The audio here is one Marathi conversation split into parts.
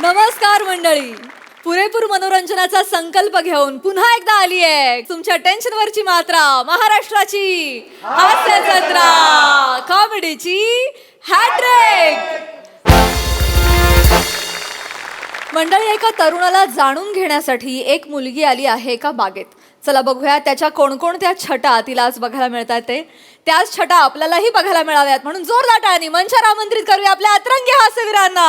नमस्कार मंडळी. पुरेपूर मनोरंजनाचा संकल्प घेऊन पुन्हा एकदा आली आहे तुमच्या टेन्शनवरची मात्रा, महाराष्ट्राची हास्य जत्रा, कॉमेडीची हॅट्रिक. मंडळी, एका तरुणाला जाणून घेण्यासाठी एक मुलगी आली आहे एका बागेत. चला बघूया त्याच्या कोणकोणत्या छटा तिला आज बघायला मिळतात ते. त्याच छटा आपल्यालाही बघायला मिळाव्यात म्हणून जोरदार टाळ्यांनी मंचावर आमंत्रित करूया आपल्या अतरंगी हास्यवीरांना.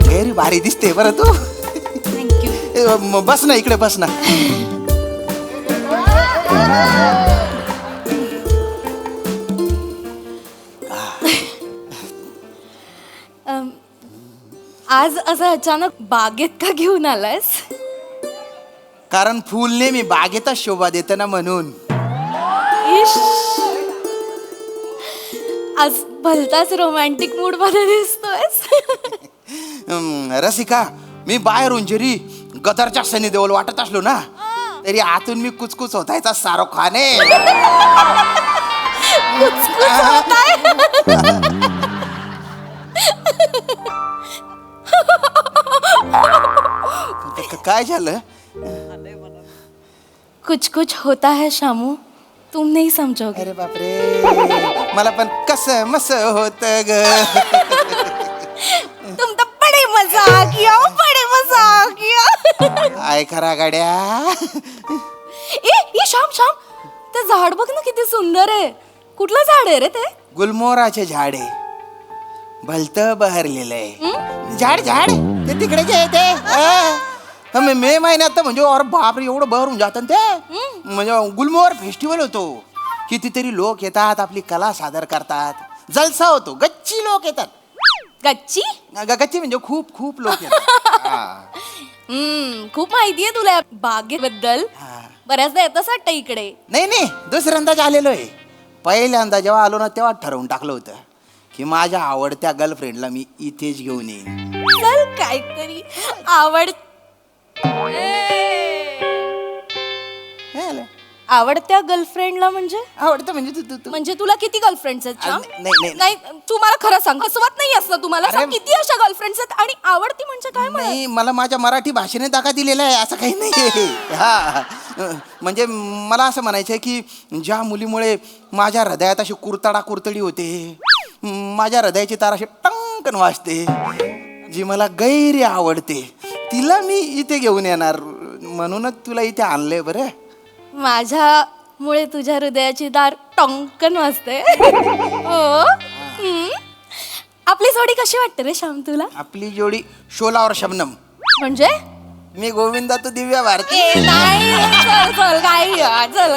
गैरी भारी दिसते बरं तू. थँक्यू. बस ना इकडे, बस ना. आज असं अचानक बागेत का घेऊन आलायस? कारण फुल नेहमी बागेतच शोभा देतं ना, म्हणून. इश, आज भलताच रोमॅन्टिक मूड मध्ये दिसतोयस. रसिका, मी बाहेरून जरी गदरच्या सनी देओल वाटत असलो ना, तरी आतून मी कुचकुच होतायचा शाहरुख खान आहे. काय झालं? कुछ कुछ होता है शामू, तुम नहीं समझोगे. अरे बापरे, मला पण कसं मस होत ग. तुम तो बड़े मजाकिया, बड़े मजाकिया. आय खरा गाड्या. ए शाम शाम, ते झाड बघ ना किती सुंदर आहे. कुठलं झाड आहे रे ते? गुलमोहराचे झाड आहे, भलत बहरलेलं आहे. झाड झाड ते तिकडे जे ते मे महिन्यात तर म्हणजे और बापरे एवढं बहरून जातं ते. म्हणजे गुलमोहर फेस्टिवल होतो. कितीतरी लोक येतात, आपली कला सादर करतात, जलसा होतो. गच्ची लोक येतात. गच्ची? गच्ची म्हणजे खूप खूप लोक येतात. खूप माहितीये तुला बागेबद्दल. बऱ्याचदा येतच वाटतं इकडे. नाही नाही, दुसऱ्यांदाच आलेलो आहे. पहिल्यांदा जेव्हा आलो ना तेव्हा ठरवून टाकलं होतं की माझ्या आवडत्या गर्लफ्रेंडला मी इथेच घेऊन येईन. चल, काहीतरी आवडत्या गर्लफ्रेंडला म्हणजे? आवडतं म्हणजे तू म्हणजे तुला किती गर्लफ्रेंड्स आहेत? नाही. नाही, तू मला खरं सांग. हसवत नाही असं तुम्हाला. अरे, किती अशा गर्लफ्रेंड्स आहेत आणि आवडती म्हणजे काय म्हणा? नाही, मला माझ्या मराठी भाषेने दाखा दिलेला आहे, असं काही नाही. हा, म्हणजे मला असं म्हणायचं आहे की ज्या मुलीमुळे माझ्या हृदयात अशी कुरतडी होते, माझ्या हृदयाची तार अशी टंकन वाजते, जी मला गैरी आवडते, तिला मी इथे घेऊन येणार. म्हणूनच तुला इथे आणलंय. बरं, माझ्यामुळे तुझ्या हृदयाची दार टंकन वाजते. हो. आपली जोडी कशी वाटते रे श्याम तुला? आपली जोडी शोला और शबनम. म्हणजे मी गोविंदा, तू दिव्या भारती. नाही, चल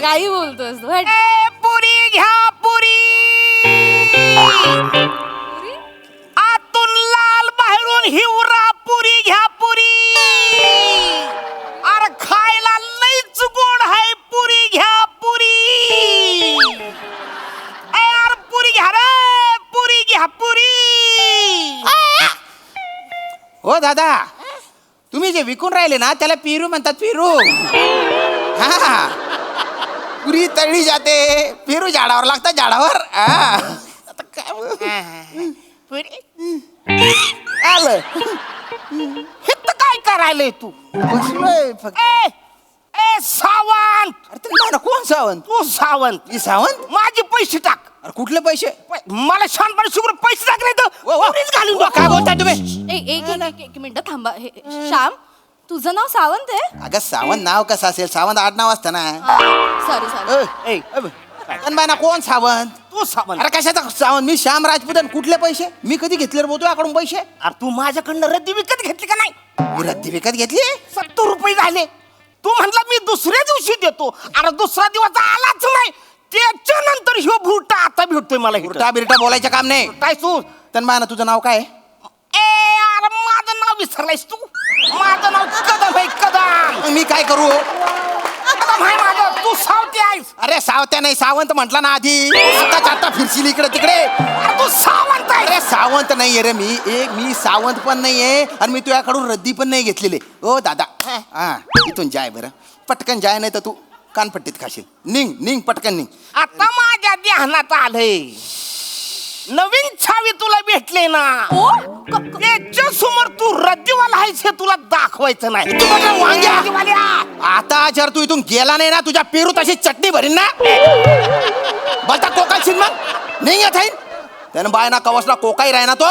काही बोलतोस तू. पुरी घ्या पुरी, आतून लाल बाहेरून हिवरा. पुरी घ्या पुरी, अरे खायला लईच गोड आहे. पुरी घ्या पुरी, अरे पुरी घ्या रे, पुरी घ्या पुरी. हो दादा, तुम्ही जे विकून राहिले ना त्याला पिरू म्हणतात. पिरू. हा, पुरी तळली जाते, पेरू झाडावर लागतात. झाडावर. आता काय आलं हे तर काय करायलंय तू? बसलोय फक्त. ए सावंत. अरे तुम्ही कोण सावंत? तू सावंत. मी सावंत? माझे पैसे टाक. अरे कुठले पैसे? मला शानपणे शुक्र पैसे टाक नाही तर घालून टाक. काय बोलताय तुम्ही? एक मिनिट थांबा. श्याम, तुझं नाव सावंत आहे? अगं सावंत नाव कसं असेल? सावंत आडनाव असतं ना. सॉरी. ना कोण सावंत? तू सावंत. अरे कशाचा सावंत? मी श्याम राजपूत. कुठले पैसे? मी कधी घेतले रे बोलतो याकडून पैसे? अरे तू माझ्याकडनं रद्दी विकत घेतली का नाही? मी रद्दी विकत घेतली? 70 रुपये झाले. तू म्हटला मी दुसऱ्या दिवशी देतो. अरे दुसरा दिवस आलाच नाही, त्याच्यानंतर ह्यो भुरटा आता भेटतोय मला. बिरटा बोलायचं काम नाही. काय तू तन्माना, तुझं नाव काय? अरे माझं नाव विसरलायस तू? माझं नाव कदम आहे. कदम. मी काय करू? कदम आहे माझं. तू सावती आहेस. अरे सावत्या नाही, सावंत म्हटला ना आधी. आता फिरशील इकडे तिकडे. तू सावंत आहे. अरे सावंत नाहीये रे मी सावंत पण नाहीये आणि मी तुझ्याकडून रद्दी पण नाही घेतलेली. ओ दादा, हा इथून जाय बरं, पटकन जाय, नाही तर तू कानपट्टीत खाशील. निघ निघ पटकन निघ. आता माझ्या ध्यानात आलंय, नवीन छावी तुला भेटले ना, त्याच्या समोर तू रद्दीवाला आहेस हे तुला दाखवायचं नाही. तू बघा वांग्या. रद्दीवाल्या. आता जर तू इथून गेला नाही ना, तुझ्या पेरू तशी चटणी भरीन ना. बोलता कोकाशील मग नाही येत आहे. त्यानं बाय ना कवसला कोकाई राही ना, तो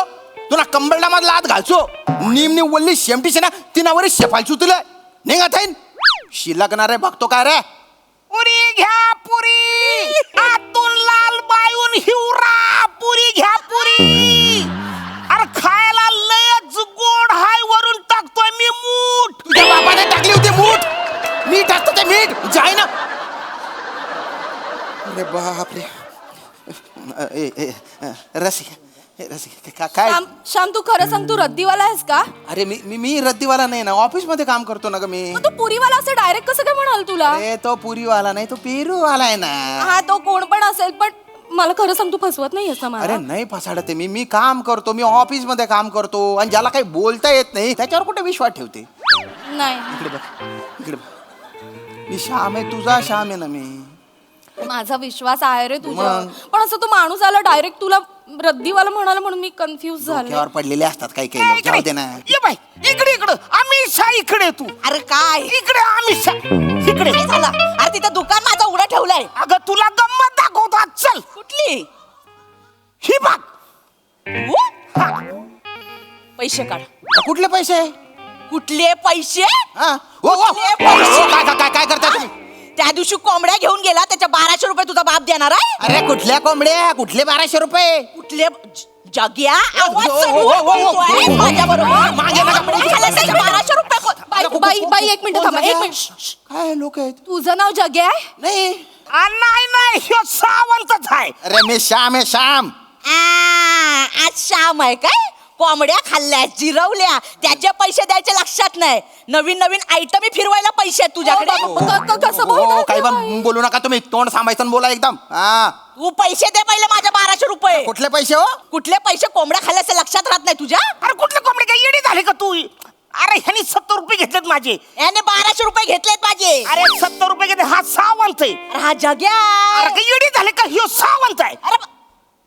तुला कंबरला मधला हात घालचो. निमनी वल्ली शेमटीशी ना तिनावर शेफालचू तुला निघत आहे. शिलकणार रे बघतो काय रे. पुरी घ्या पुरी, आतून लाल बायून हिवरा. पुरी घ्या पुरी. अरे खायला लयच गोड हाय, वरून टाकतोय मी मूठ. तुझ्या बापाने टाकली होती मूठ. मीठ असतं ते मीठ जाय ना. अरे बापरे. रसिका काय. श्याम तू खरं सांग, तू रद्दीवाला आहेस का? अरे मी रद्दीवाला नाही ना, ऑफिस मध्ये काम करतो ना ग मी. तू पुरीवाला असं डायरेक्ट कसं काय म्हणाल तुला? अरे तो पुरीवाला नाही, तो पेरूवाला आहे ना. हा तो कोण पण असेल, पण मला खरं सांग तू फसवत नाही असं मला. अरे नाही फसाडते मी काम करतो, मी ऑफिस मध्ये काम करतो. आणि ज्याला काही बोलता येत नाही त्याच्यावर कुठे विश्वास ठेवते. नाही, इकडे बघ इकडे बघ. मी श्याम आहे, तुझा श्याम आहे ना मी. माझा विश्वास आहे रे तुझ्यावर, मग? पण असं तो माणूस आला डायरेक्ट तुला रद्दीवाला म्हणाला म्हणून मी कन्फ्युज झाले. डोक्यावर पडलेले असतात काही काही लोक. जाऊ दे ना. ये बाई इकडे इकडं. अमिषा इकडे तू. अरे काय इकडे अमिषा इकडे. काय झालं? अरे तिथं दुकान माझं उघडं ठेवलंय. अगं तुला गंमत दाखवतो आज. चल कुठली? ही बघ. हा. पैसे काढ. कुठले पैसे. कुठले पैसे? हा? ओ, ओ, कुठले ओ, पैसे? काय काय काय काय करताय तुम्ही. त्या दिवशी कोंबड्या घेऊन गेला, त्याच्या 1200 रुपये तुझा बाप देणार आहे. अरे कुठल्या कोंबड्या, कुठले 1200 रुपये. कुठले जग्या आवाज ओ, ओ, चढवून ओ, ओ, ओ, बोलतोय ओ, ओ, माझ्याबरोबर. मागे नका पडू. 1200 रुपये बाई एक मिनिट थांबा, एक मिनिट. काय लोक आहेत. तुझं नाव जगे आहे? नाही. नाही नाही, ह्यो सावंतच आहे. अरे मी श्याम आहे श्याम. आज श्याम आहे काय? कोंबड्या खाल्ल्या, जिरवल्या, त्याचे पैसे द्यायचे लक्षात नाही. नवीन नवीन आयटम फिरवायला पैसे आहेत तुझ्याकडे. कसं हो, बोलताय काही ते पण बाई? बोलू नका तुम्ही. तोंड सांभाळायचं आणि बोला एकदम. हा. तू पैसे दे पहिले माझ्या 1200 रुपये. कुठले पैसे हो. कुठले पैसे? कोंबड्या खाल्ल्याचे लक्षात राहत नाही तुझ्या? अरे कुठले कोंबडे काय येडी झाले का तू. अरे ह्यानी 70 रुपये घेतलेत माझे. याने 1200 रुपये घेतलेत माझे. अरे 70 रुपये घेतले. हा सावंत आहे. अरे हा जग्या. अरे काय येडी झाले का, ह्यो सावंत आहे. अरे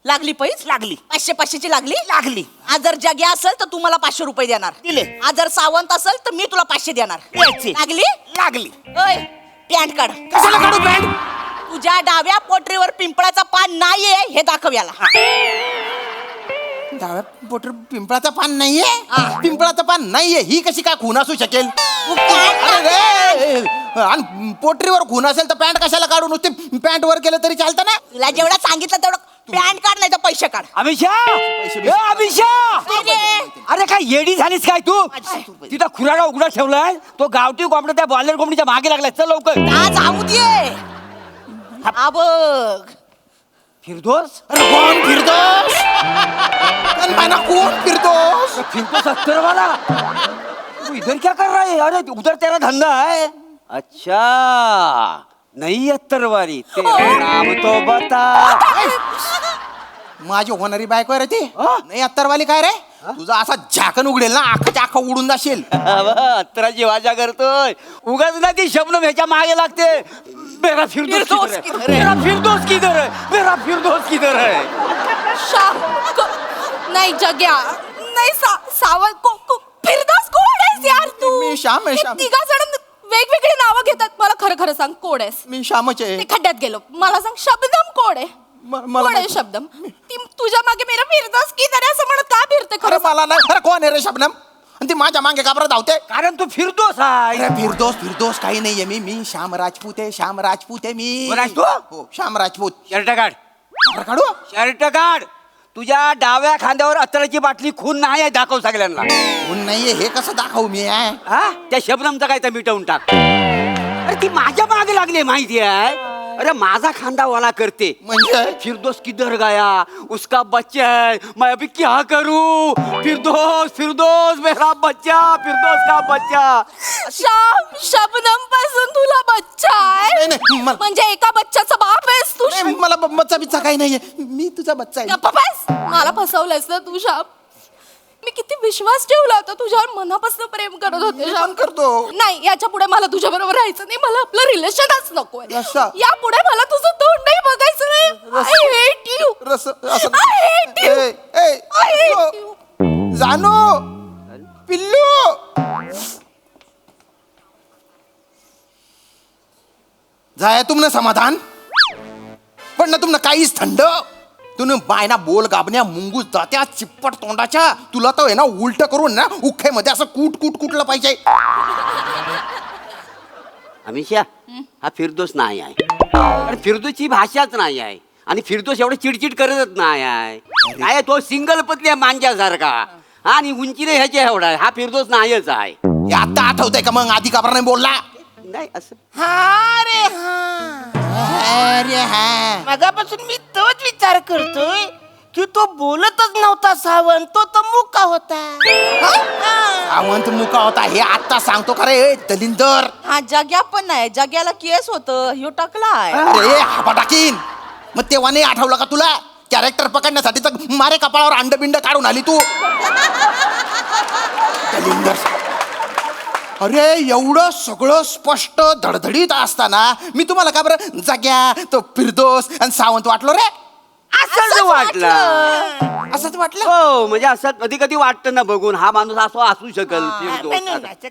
लागली पैस. लागली 500ची लागली. लागली. आज जर जग्या असेल तर तू मला 500 रुपये देणार. दिले. आज जर सावंत असेल तर मी तुला 500 देणार. द्यायचे. लागली. लागली. ओय पॅन्ट काढ. कशाला काढू पॅन्ट. तुझ्या डाव्या पोटरीवर पिंपळाचा पान नाहीये हे दाखव याला. डाव्या पोटर पिंपळाचं पान नाहीये. हा. पिंपळाचं पान नाहीये ही कशी काय खून असू शकेल. तू पॅन्ट काढ. अरे, आणि पोटरीवर खून असेल तर पॅन्ट कशाला काढू. नुसते पॅन्ट वर केलं तरी चालतं ना. तुला जेवढं सांगितलं तेवढं पॅन्ट काढ नाही तर पैसे काढ. अमिषा ए, अमिषा अरे काय येडी झालीस काय तू. तिथं खुराडा उघडा ठेवलाय. तो गावठी कोंबडा त्या बॉयलर कोंबडीच्या मागे लागलाय. चल लवकर. आज जाऊ दे. हा बघ. फिरदोस. अरे कोण फिरतोस. माना कोण फिरतोस. फिरतो 70 वाला. तू इधर क्या कर रहा है. अरे उधर तेरा धंधा है. अच्छा नहीं 70 वाली. तेरा नाम तो बता. माझी होणारी बायको आहे रे ती. हा? नाही अत्तरवाली काय रे. तुझा असा झाकण उघडेल ना, आखाच्या आखा उडून जाशील. 70ची वाजा करतोय. उगाच ना ती शबनम ह्याच्या मागे लागते. मेरा फिरदोस किधर है? मेरा फिरदोस किधर है. मेरा फिरदोस किधर है. श्याम नाही जग्या नाही सावंत फिरदास कोण आहेस यार तू. मी श्याम आहे, श्याम. तिघा जण वेगवेगळी नावं घेतात. मला खरं खरं सांग कोण आहेस. मी श्यामच आहे. ते खड्ड्यात गेलो. मला सांग शब्दम कोण आहे. मला कोण आहे शब्दम. ती तुझ्या मागे मेरा फिरदास की तरी असं म्हणत का फिरते अरे खरं सांग? मला नाही. अरे कोण आहे रे शबनम. आणि ती माझ्या मागे का बरं धावते. कारण तू फिरदोस आहे. अरे फिरदोस काही नाहीये. मी श्याम राजपूत आहे. श्याम राजपूत आहे मी. कोण आहेस तू? हो श्याम राजपूत. शर्ट काढ. अरे काढू. शर्ट काढ. तुझ्या डाव्या खांद्यावर अत्तराची बाटली खून नाही आहे. दाखव सगळ्यांना. कोण नाहीये हे कसं दाखवू मी आहे. हा त्या शबनमचा काय तर मिटवून टाक. अरे ती माझ्या मागे लागली माहिती आहे. अरे माझा खांदा वाला करते. म्हणजे फिरदोस किधर गया. उसका बच्चा है. मैं अभी क्या करूं. फिरदोस मेरा बच्चा. फिरदोस का बच्चा. श्याम शबनम पासून तुला बच्चा आहे. नाही, म्हणजे एका बच्चाचा बाप आहेस तू. नाही, मला बच्चा बिच्चा काही नाहीये. मी तुझा बच्चा आहे. गप्प बस. मला फसवलंयस ना तू श्याम. मी किती विश्वास ठेवला होता तुझ्यावर, मनापासून प्रेम करत होते मी श्याम. पण करतो. नाही, याच्या पुढे मला तुझ्या बरोबर राहायचं नाही. मला आपलं रिलेशनच नकोय. रस्सा. या पुढे मला तुझं तोंडही बघायचं नाही. I hate you. रस असं I hate you. I hate you. जानू पिल्लू जाय तुमने समाधान पण ना तुमनं काहीच थंड तुम्ही बायना बोल गाबण्या मुंगूस जात्या चिप्पट तोंडाच्या तुला तर आहे ना उलट करून ना उख्यामध्ये असं कुटलं पाहिजे. अमिषा हा फिरदोस नाही आहे आणि फिरदोसची भाषाच नाही आहे आणि फिरदोस एवढं चिडचिड करतच नाही आहे. काय तो सिंगल पतल्या मांजासारखा आणि उंचीने ह्याच्या एवढा आहे. हा फिरदोस नाहीच आहे. हे आता आठवतंय का मग आधी काबर नाही बोलला. नाही असं अरे हा मगापासून मी तोच विचार करतोय की तो बोलतच नव्हता सावंत, तो मुका होता. सावंत मुका होता हे आता सांगतो का रे दलिंदर. हा जग्या पण नाही, जग्याला केस होतं, ह्यो टाकलाय. अरे हापा टाकीन मग तेव्हा नाही आठवलं का तुला कॅरेक्टर पकडण्यासाठी तर मारे कपाळावर अंडबिंड काढून आली तू. दलिंदर अरे एवढं सगळं स्पष्ट धडधडीत असताना मी तुम्हाला का बरं जाग्या तो फिरदोस आणि सावंत वाटलो रे. असंच वाटलं. असंच वाटलं. हो म्हणजे असं कधी कधी वाटतं ना बघून हा माणूस असं असू शकेल फिरदोस.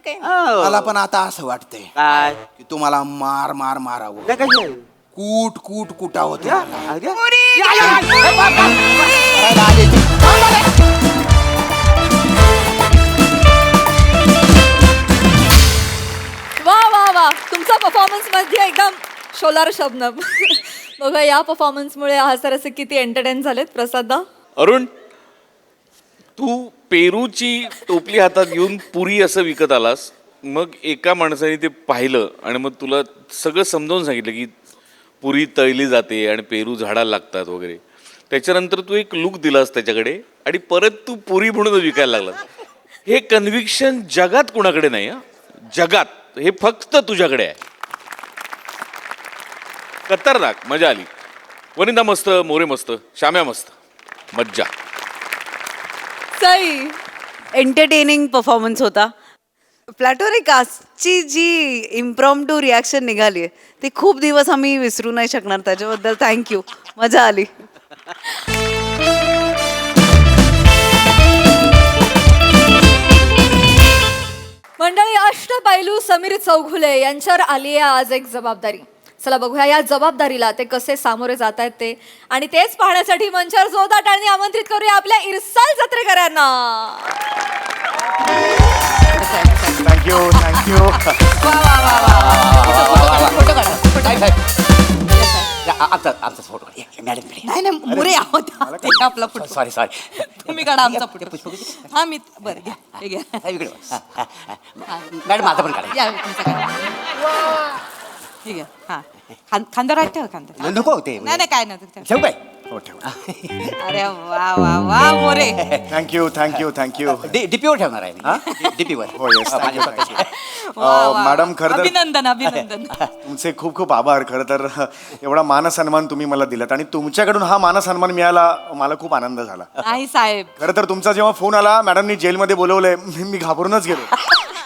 हो. मला पण आता असं वाटतंय काय की तुम्हाला मारावं नाही कसं? कुटावं या, तुम्हाला. अरे. करायला आले ते. वा वा वा तुमचा परफॉर्मन्स मध्ये एकदम शोलार शबनम. बघा या परफॉर्मन्समुळे हा सर असे किती एंटरटेन झालेत. प्रसादा अरुण तू पेरूची टोपली हातात घेऊन पुरी असं विकत आलास मग एका माणसाने ते पाहिलं आणि मग तुला सगळं समजावून सांगितलं की पुरी तळली जाते आणि पेरू झाडाला लागतात वगैरे. त्याच्यानंतर तू एक लुक दिलास त्याच्याकडे आणि परत तू पुरी म्हणूनच विकायला लागलास. हे कन्व्हिक्शन जगात कुणाकडे नाही. जगात हे फक्त तुझ्याकडे आहे. खतरनाक मजा आली. वनिता मस्त, मोरे मस्त, श्याम्या मस्त, मज्जा. सई एंटरटेनिंग परफॉर्मन्स होता. प्लॅटोरिक कास्टची जी इम्प्रॉम्प्टू रिॲक्शन निघाली आहे ती खूप दिवस आम्ही विसरू नाही शकणार. त्याच्याबद्दल थँक्यू, मजा आली. मंडळी अष्टपैलू समीर चौघुले यांच्यावर आली आहे आज एक जबाबदारी. चला बघूया या जबाबदारीला ते कसे सामोरे जात आहेत ते आणि तेच पाहण्यासाठी मंचावर जोरदार टाळ्यांनी आमंत्रित करूया आपल्या इरसाल जत्रेकरांना. थँक्यू आमचा फोटो मॅडम नाही नाही, मुरे आहोत आपला पुढे. सॉरी तुम्ही काढा आमचा पुढे. हा मी बरं घ्या, हे घ्या. मॅडम माझा पण काढा. या तुमचा काढा. ठीक आहे. हा खांदा राहत ठेवा, खांदा. नको ते नाही नाही काय नाही. ठेवू काय अरे वा वा वा मोरे. थँक्यू डीपीवर ठेवणार आहे मी. डीपीवर हो येस वा, वा. मॅडम खरं तर अभिनंदन. तुमचे खूप खूप आभार. खरं तर एवढा मानसन्मान तुम्ही मला दिलात आणि तुमच्याकडून हा मानसन्मान मिळाला मला खूप आनंद झाला. नाही साहेब, खरं तर तुमचा जेव्हा फोन आला मॅडमनी जेलमध्ये बोलवलंय मी घाबरूनच गेलो.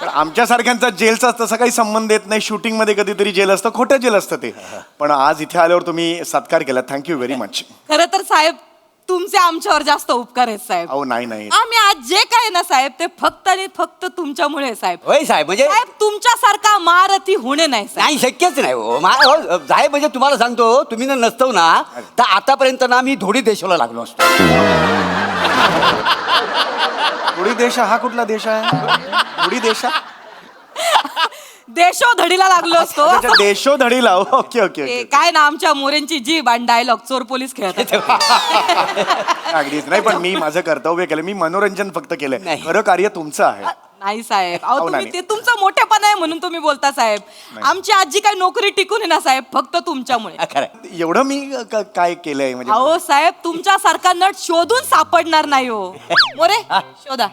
तर आमच्यासारख्यांचा जेलचा तसा काही संबंध येत नाही. शूटिंगमध्ये कधीतरी जेल असतं, खोटं जेल असतं ते. पण आज इथे आल्यावर तुम्ही सत्कार केला. Thank you very much. खरं तर साहेब तुमचे आमच्यावर जास्त उपकार आहेत साहेब. अहो नाही आम्ही आज जे काय ना साहेब ते फक्त आणि फक्त तुमच्यामुळे आहे, साहेब. होय साहेब म्हणजे साहेब तुमच्यासारखा महारथी होणे नाही साहेब. नाही शक्यच नाही हो. साहेब म्हणजे तुम्हाला सांगतो तुम्ही ना नसतो ना तर आतापर्यंत ना मी धोडी देशाला लागलो असतो. थोडी देश हा कुठला देश आहे? थोडी देश देशोधडीला लागलो असतो. देशोधडीला. ओके ओके ते काय ना आमच्या मोरेंची जीभ आणि डायलॉग चोर पोलीस खेळतात. अगदीच नाही. पण मी माझं कर्तव्य केलं. मी मनोरंजन फक्त केलंय. नाही. खरं कार्य तुमचं आहे. नाही साहेब, अहो अहो, तुम्ही नाही. ते तुमचं मोठेपण आहे म्हणून तुम्ही बोलता साहेब. आमची आजी काय नोकरी टिकून आहे ना साहेब फक्त तुमच्यामुळे. खरं एवढं मी काय केलंय म्हणजे अहो साहेब तुमच्यासारखा नट शोधून सापडणार नाही हो. मोरे शोधा.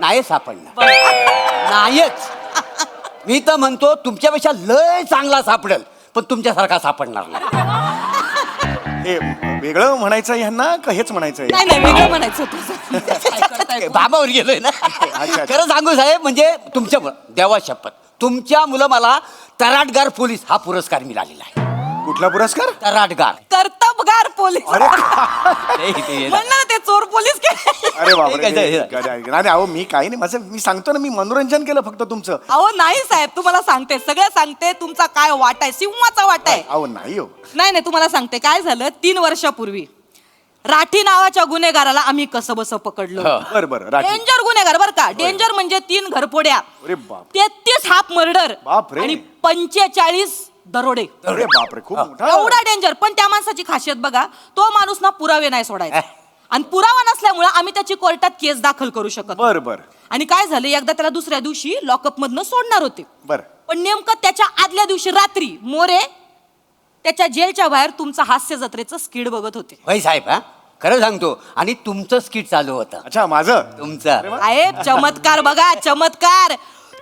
नाही सापडणार. नाहीच. मी तर म्हणतो तुमच्यापेक्षा लय चांगला सापडेल पण तुमच्यासारखा सापडणार नाही. हे वेगळं म्हणायचं ह्यांना का हेच म्हणायचं नाही नाही वेगळं म्हणायचं होतं. बाबावर गेलोय ना अच्छा. खरं सांगू साहेब म्हणजे तुमच्या देवा शपथ तुमच्या मुलं मला तराटगार पोलीस हा पुरस्कार मिळालेला आहे. कुठला पुरस्कार? तराटगार कर्तबगार पोलीस अरे म्हणलं ना ते चोर पोलीस काय अरे बापरे ठीक आहे, नाही अहो मी काही नाही माझं मी सांगतो ना मी मनोरंजन केलं फक्त तुमचं. अहो नाही साहेब तुम्हाला सांगते सगळं सांगते तुमचा काय वाटा आहे सिंहाचा वाटा आहे. अहो नाही हो. नाही तुम्हाला सांगते काय झालं 3 वर्षापूर्वी राठी नावाच्या गुन्हेगाराला आम्ही कसं बसं पकडलो. बरं राठी. डेंजर गुन्हेगार बर का डेंजर म्हणजे 3 घरफोड्या अरे बाप. 33 हाफ मर्डर बापरे. आणि 45 दरोडे. अरे बापरे खूप मोठा. एवढा डेंजर. पण त्या माणसाची खासियत बघा तो माणूस ना पुरावे नाही सोडायचा आणि पुरावा नसल्यामुळे आम्ही त्याची कोर्टात केस दाखल करू शकत. बर आणि काय झालं एकदा त्याला दुसऱ्या दिवशी लॉकअप मधनं सोडणार होते. बर पण नेमकं त्याच्या आदल्या दिवशी रात्री मोरे त्याच्या जेलच्या बाहेर तुमचं हास्य जत्रेचं स्किड बघत होते. होय साहेब हा खरं सांगतो आणि तुमचं स्किट चालू होतं अच्छा माझं. तुमचं साहेब चमत्कार बघा चमत्कार.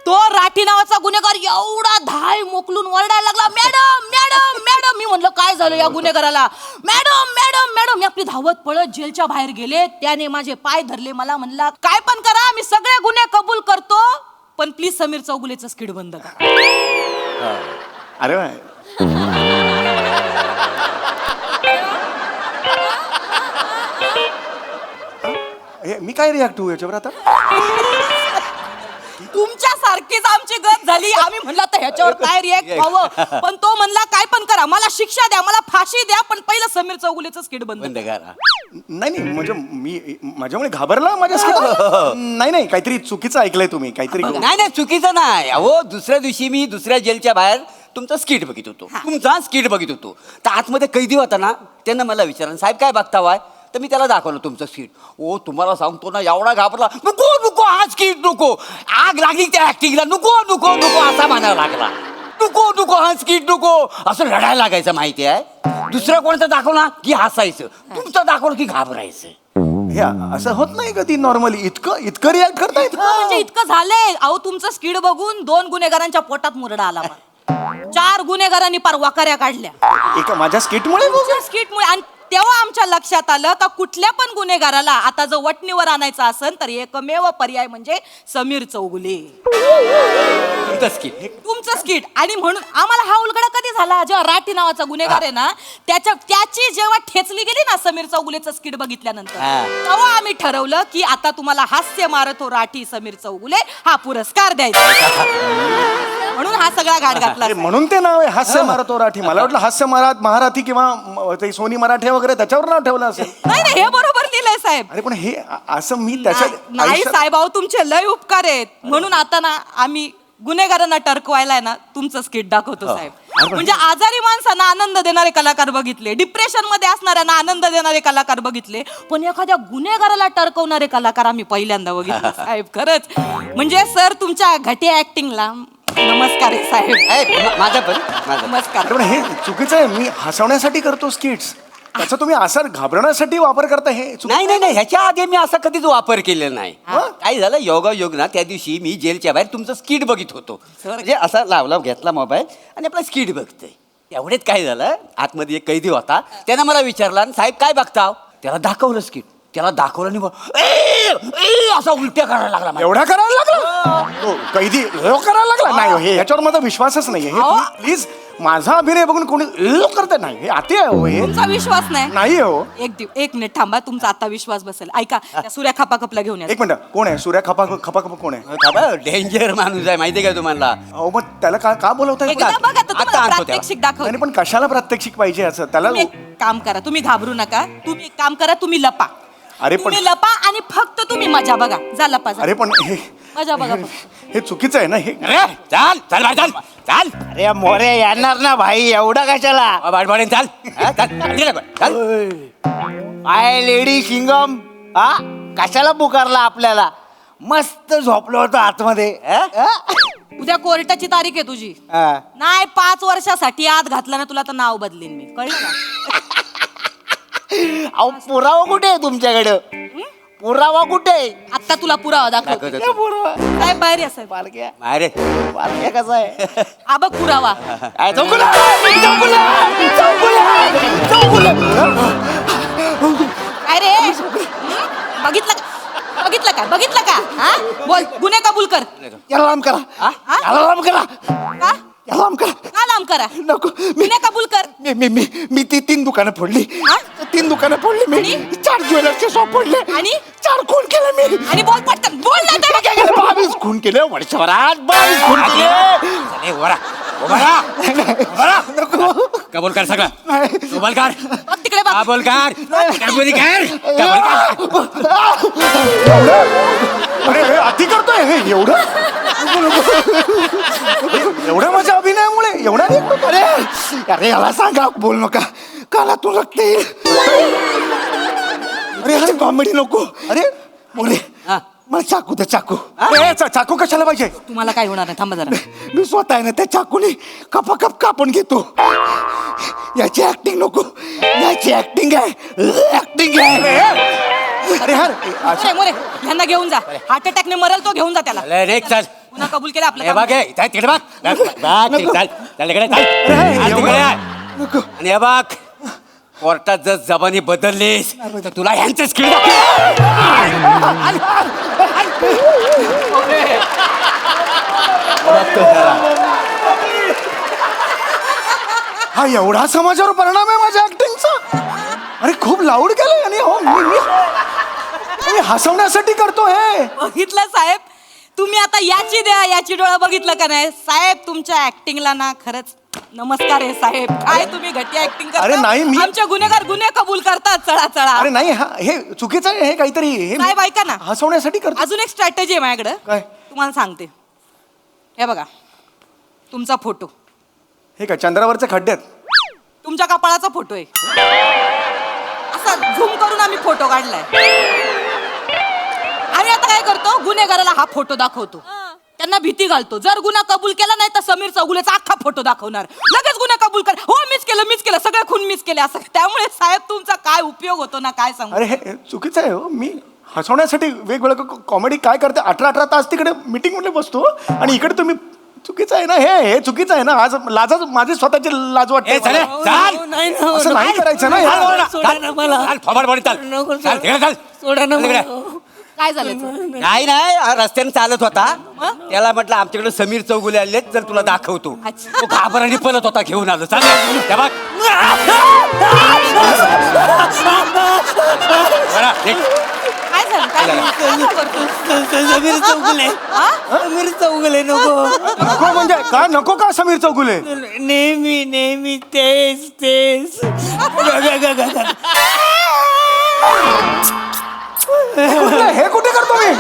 तो राठी नावाचा गुन्हेगार एवढा धाय मोकलून ओरडायला लागला मॅडम मॅडम मॅडम. मी म्हणलं काय झालं या गुन्हेगाराला. Madam madam madam. मी आपली धावत पळत जेलच्या बाहेर गेले त्याने माझे पाय धरले मला म्हणला काय पण करा मी सगळे गुन्हे कबूल करतो पण प्लीज समीर चौगुलेचं स्किड बंद करा. अरे वा. मी काय रिॲक्ट होऊ याच्यावर आता? तुमच्या सारखीच आमची गत झाली. आम्ही म्हणलं तर ह्याच्यावर काय रिॲक्ट व्हावं पण तो म्हणला काय पण करा मला शिक्षा द्या मला फाशी द्या पण पहिलं समीर चौगुलेचं स्किड बंद बंद करा. नाही म्हणजे मी माझ्यामुळे घाबरला माझ्या. नाही काहीतरी चुकीचं ऐकलंय तुम्ही काहीतरी. नाही चुकीचं नाही अहो दुसऱ्या दिवशी मी दुसऱ्या जेलच्या बाहेर तुमचा स्किट बघित होतो तुमचा स्किट बघित होतो तर आतमध्ये कैदी होता ना त्यांना मला विचारलं साहेब काय बघता वाय तर मी त्याला दाखवलं तुमचं स्किट. ओ तुम्हाला सांगतो ना एवढा घाबरला नको नको हा स्किट नको आग लागली त्या ऍक्टिंगला नको नको नको असा म्हणायला लागला. नको नको हा स्किट नको असं रडायला लागायचं माहिती आहे. दुसरं कोणतं दाखवला की हसायचं तुमचं दाखवलं की घाबरायचं. हे असं होत नाही कधी नॉर्मली इतकं रिॲक्ट करतायत. म्हणजे इतकं झालंय अहो तुमचं स्किड बघून 2 गुन्हेगारांच्या पोटात मुरडा आला. 4 गुन्हेगारांनी पार वाकाऱ्या काढल्या एका माझ्या स्किटमुळे. स्किटमुळे. आणि तेव्हा आमच्या लक्षात आलं का कुठल्या पण गुन्हेगाराला आता जर वटणीवर आणायचं असेल तर एकमेव पर्याय म्हणजे समीर चौगुले तुमचं स्किट तुमचं स्किट. आणि म्हणून आम्हाला हा उलगडा कधी झाला जेव्हा राठी नावाचा गुन्हेगार आहे ना त्याची जेव्हा ठेचली गेली ना समीर चौगुलेचं स्किट बघितल्यानंतर तेव्हा आम्ही ठरवलं की आता तुम्हाला हास्य मारतो राठी समीर चौगुले हा पुरस्कार द्यायचा. म्हणून हा सगळा घाट घातला. म्हणून ते नाव आहे हास्य मराठी मराठी. मला वाटलं हास्य महाराठी किंवा ते सोनी मराठे वगैरे त्याच्यावर नाव ठेवलं असेल. नाही हे बरोबर लिहिलंय साहेब. अरे पण हे असं मी त्याच्या नाही साहेब अहो तुमचे लय उपकार आहेत. म्हणून आता ना आम्ही गुन्हेगारांना टरकवायला आहे ना तुमचं स्किट दाखवतो साहेब. म्हणजे आजारी माणसांना आनंद देणारे कलाकार बघितले डिप्रेशन मध्ये असणाऱ्यांना आनंद देणारे कलाकार बघितले पण एखाद्या गुन्हेगाराला टरकवणारे कलाकार आम्ही पहिल्यांदा बघितले साहेब. खरंच म्हणजे सर तुमच्या घटिया ऍक्टिंगला नमस्कार आहे साहेब. माझा पण नमस्कार. अरे पण हे चुकीचं आहे. मी हसवण्यासाठी करतो स्किट्स त्याचा तुम्ही असं घाबरण्यासाठी वापर करता हे नाही ह्याच्या आधी मी असा कधीच वापर केलेला नाही. काय झालं योगायोग ना त्या दिवशी मी जेलच्या बाहेर तुमचं स्किट बघित होतो म्हणजे असा लावला घेतला मोबाईल आणि आपला स्किट बघतोय. एवढेच काय झालं आतमध्ये एक कैदी होता त्यानं मला विचारला साहेब काय बघताव त्याला दाखवलं स्किट त्याला दाखवलं नाही असा उलट्या करायला लागला. एवढा करायला लागला कैदी करायला लागला. नाही हे ह्याच्यावर माझा विश्वासच नाही. प्लीज माझा अभिनय बघून कोणी करत नाही. हे अति आहे हो. हे तुमचा विश्वास नाही हो. एक मिनिट थांबा तुमचा आता विश्वास बसेल. ऐका त्या सूर्या खपाखपला घेऊन या. एक मिनिट कोण आहे सूर्या खपाखप कोण आहे? डेंजर माणूस आहे माहितीये का तुम्हाला. अहो मग त्याला का बोलवताय? एकदा बघा तर तुम्हाला आता आणतो प्रात्यक्षिक दाखव. नाही पण कशाला प्रात्यक्षिक पाहिजे असं त्याला? तुम्ही एक काम करा तुम्ही घाबरू नका तुम्ही एक काम करा तुम्ही लपा. अरे पण- तुम्ही लपा आणि फक्त तुम्ही मजा बघा जा लपा जा. अरे पण हे मजा बघा हे चुकीचं आहे ना हे. अरे चाल चाल बाहेर चाल चाल अरे मोरे येणार ना भाई एवढा कशाला? बाडबाडे चाल चाल आय लेडी शिंगम हा कशाला पुकारला आपल्याला? मस्त झोपलो होतो आतमध्ये. उद्या कोर्टाची तारीख आहे तुझी. नाही 5 वर्षासाठी आत घातलं ना तुला तर नाव बदलेन मी कळलं का? अहो पुरावा कुठे आहे तुमच्याकडे? पुरावा कुठे आहे? आता तुला पुरावा दाखवतो. पुरावा काय बाहेर या साहेब. पालक्या अरे पालक्या कसा आहे? हा बघ पुरावा. चौकुला! चौकुला! चौकुला! चौकुला! बघितलं का हा बोल गुन्हे कबूल कर याला लांब करा हा? याला लांब करा का याला लांब करा का लांब करा नको मी गुन्हे कबूल कर मी ती 3 दुकानं फोडली हा? 3 दुकानं फोडली मी आणि? 4 ज्वेलरचे शॉप फोडले आणि? 4 खून केले मी आणि बोल पटकन बोल ना काय काय केलं 22 खून केले वर्षभरात 22 खून केले नको कबूल कर सगळं नाही. कबूल कर बघ तिकडे बघ कबूल कर कबूल कर अरे हे अति करतोय हे एवढं एवढ्या माझ्या अभिनयामुळे एवढा नाही करतो. अरे अरे याला सांगा बोल नका काला तू रक्त येईल अरे अरे कॉमेडी नको अरे बोले हा. मला चाकू दे चाकू ए, चाकू कशाला पाहिजे तुम्हाला काय होणार नाही थांबा जरा मी स्वतः आहे ना त्या चाकूने कपाकप कापून घेतो याची ऍक्टिंग नको याची ऍक्टिंग आहे ऍक्टिंग आहे अरे यार मोरे, मोरे ह्यांना घेऊन जा हार्ट अटॅकने मरल तो घेऊन जा त्याला चल पुन्हा कबूल केलं आपलं हे काम. बघ हे, इथं तिकडे बघ चल तिकडे चल तिकडे नको आणि हे बघ कोर्टात जर जबानी बदललीस तर तुला ह्यांचंच खेळ हा एवढा समाजावर परिणाम आहे माझ्या ऍक्टिंगचा अरे खूप लाऊड केलंय आणि हो मी हसवण्यासाठी करतो हे बघितलं साहेब तुम्ही आता याची द्या याची डोळा बघितलं का नाही साहेब तुमच्या ऍक्टिंगला ना खरंच नमस्कार आहे साहेब काय तुम्ही घटिया ऍक्टिंग करता अरे नाही, मी- आमचे गुन्हेगार गुन्हे कबूल करतात चळा चळा अरे नाही हा हे चुकीचं आहे हे काहीतरी हे मी साहेब ऐका ना हसवण्यासाठी करतो अजून एक स्ट्रॅटेजी आहे माझ्याकडे काय? तुम्हाला सांगते हे बघा तुमचा फोटो हे काय चंद्रावरचे खड्डे आहेत तुमच्या कपाळाचा फोटो आहे असा झूम करून आम्ही फोटो काढलाय आम्ही आता काय करतो गुन्हेगाराला हा फोटो दाखवतो त्यांना भीती घालतो जर गुन्हा कबूल केला नाही तर समीर चौगुलेचा अख्खा फोटो दाखवणार लगेच गुन्हा कबूल कर हो मीच केलं सगळे खून मीच केले असं त्यामुळे साहेब तुमचा काय उपयोग होतो ना काय सांगू अरे हे चुकीचं आहे हो मी हसवण्यासाठी वेगवेगळं कॉमेडी काय करते 18 तास तिकडे मीटिंग मध्ये बसतो आणि इकडे तुम्ही चुकीचं आहे ना हे चुकीचं आहे ना आज लाज माझी स्वतःची लाज वाटते चल मला. असं नाही करायचं ना यार. काय झालं नाही नाही रस्त्याने चालत होता त्याला म्हटलं आमच्याकडे समीर चौगुले आले जर तुला दाखवतो अच्छा. तो घाबराने पळत होता घेऊन आलो चाल त्या बघ. बरं, निघ. काय झालं काय करतो समीर चौगुले समीर चौगुले नको नको म्हणजे का नको का समीर चौगुले नेहमी नेहमी तेच तेच हे कुठे करतो मी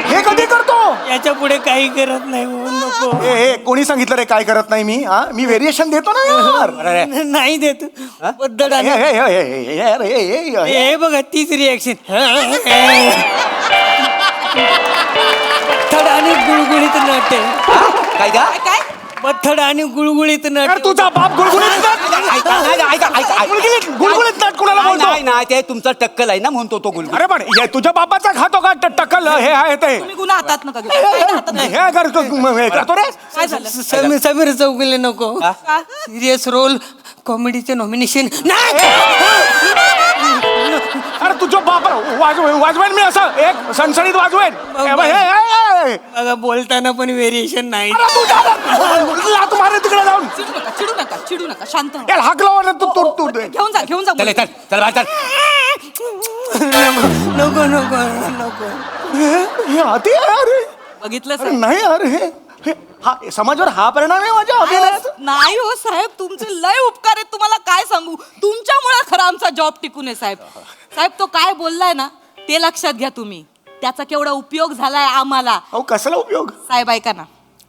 हे कधी करतो याच्या पुढे काही करत नाही म्हणून नको हे कोणी सांगितलं रे काय करत नाही मी हा मी व्हेरिएशन देतो ना यार नाही देत पद्धत हे, हे, हे, हे, हे, यार, हे, हे, हे. हे बघा तीच रिॲक्शन पत्थड आणि गुळगुळीत नट काय का काय पत्थड आणि गुळगुळीत यार नट तुझा बाप गुळगुळीत ऐका, ऐका, ऐका, ऐका. गुळगुळीत नाट कुणाला नाही, बोलतो नाही नाही ते तुमचा टक्कल आहे ना म्हणतो तो गुलगुल अरे पण हे तुझ्या बापाचा खातो का टक्कल हे आहे ते तुम्ही गुन्हा हातात नका घेऊ काय हातात नाही. हे करतो हे करतो रे काय झालं समीर समीर चौगुले नको हा? का? सिरियस रोल कॉमेडीचे नॉमिनेशन अरे तुझ्या बाप वाजवेन मी असं एक सणसणीत वाजवेन हे बघ, हे, हे, हे. बघा बोलताना पण व्हेरिएशन नाही अरे तू जा, लाथ मारे तिकडे जाऊन चिडू नका शांत व्हा. याला हाक लावा ना तू घेऊन जा चल चल चल बाहेर चल नको नको नको हे अति आहे अरे बघितलं अरे साहेब नाही अरे हे हा समाजावर हा परिणाम आहे माझ्या अभिनयाचा नाही हो साहेब तुमचे लय उपकार आहेत तुम्हाला काय सांगू तुमच्यामुळे खरा आमचा जॉब टिकून आहे साहेब साहेब तो काय बोललाय ना ते लक्षात घ्या तुम्ही त्याचा केवढा उपयोग झालाय आम्हाला अहो कसला उपयोग साहेब ऐका ना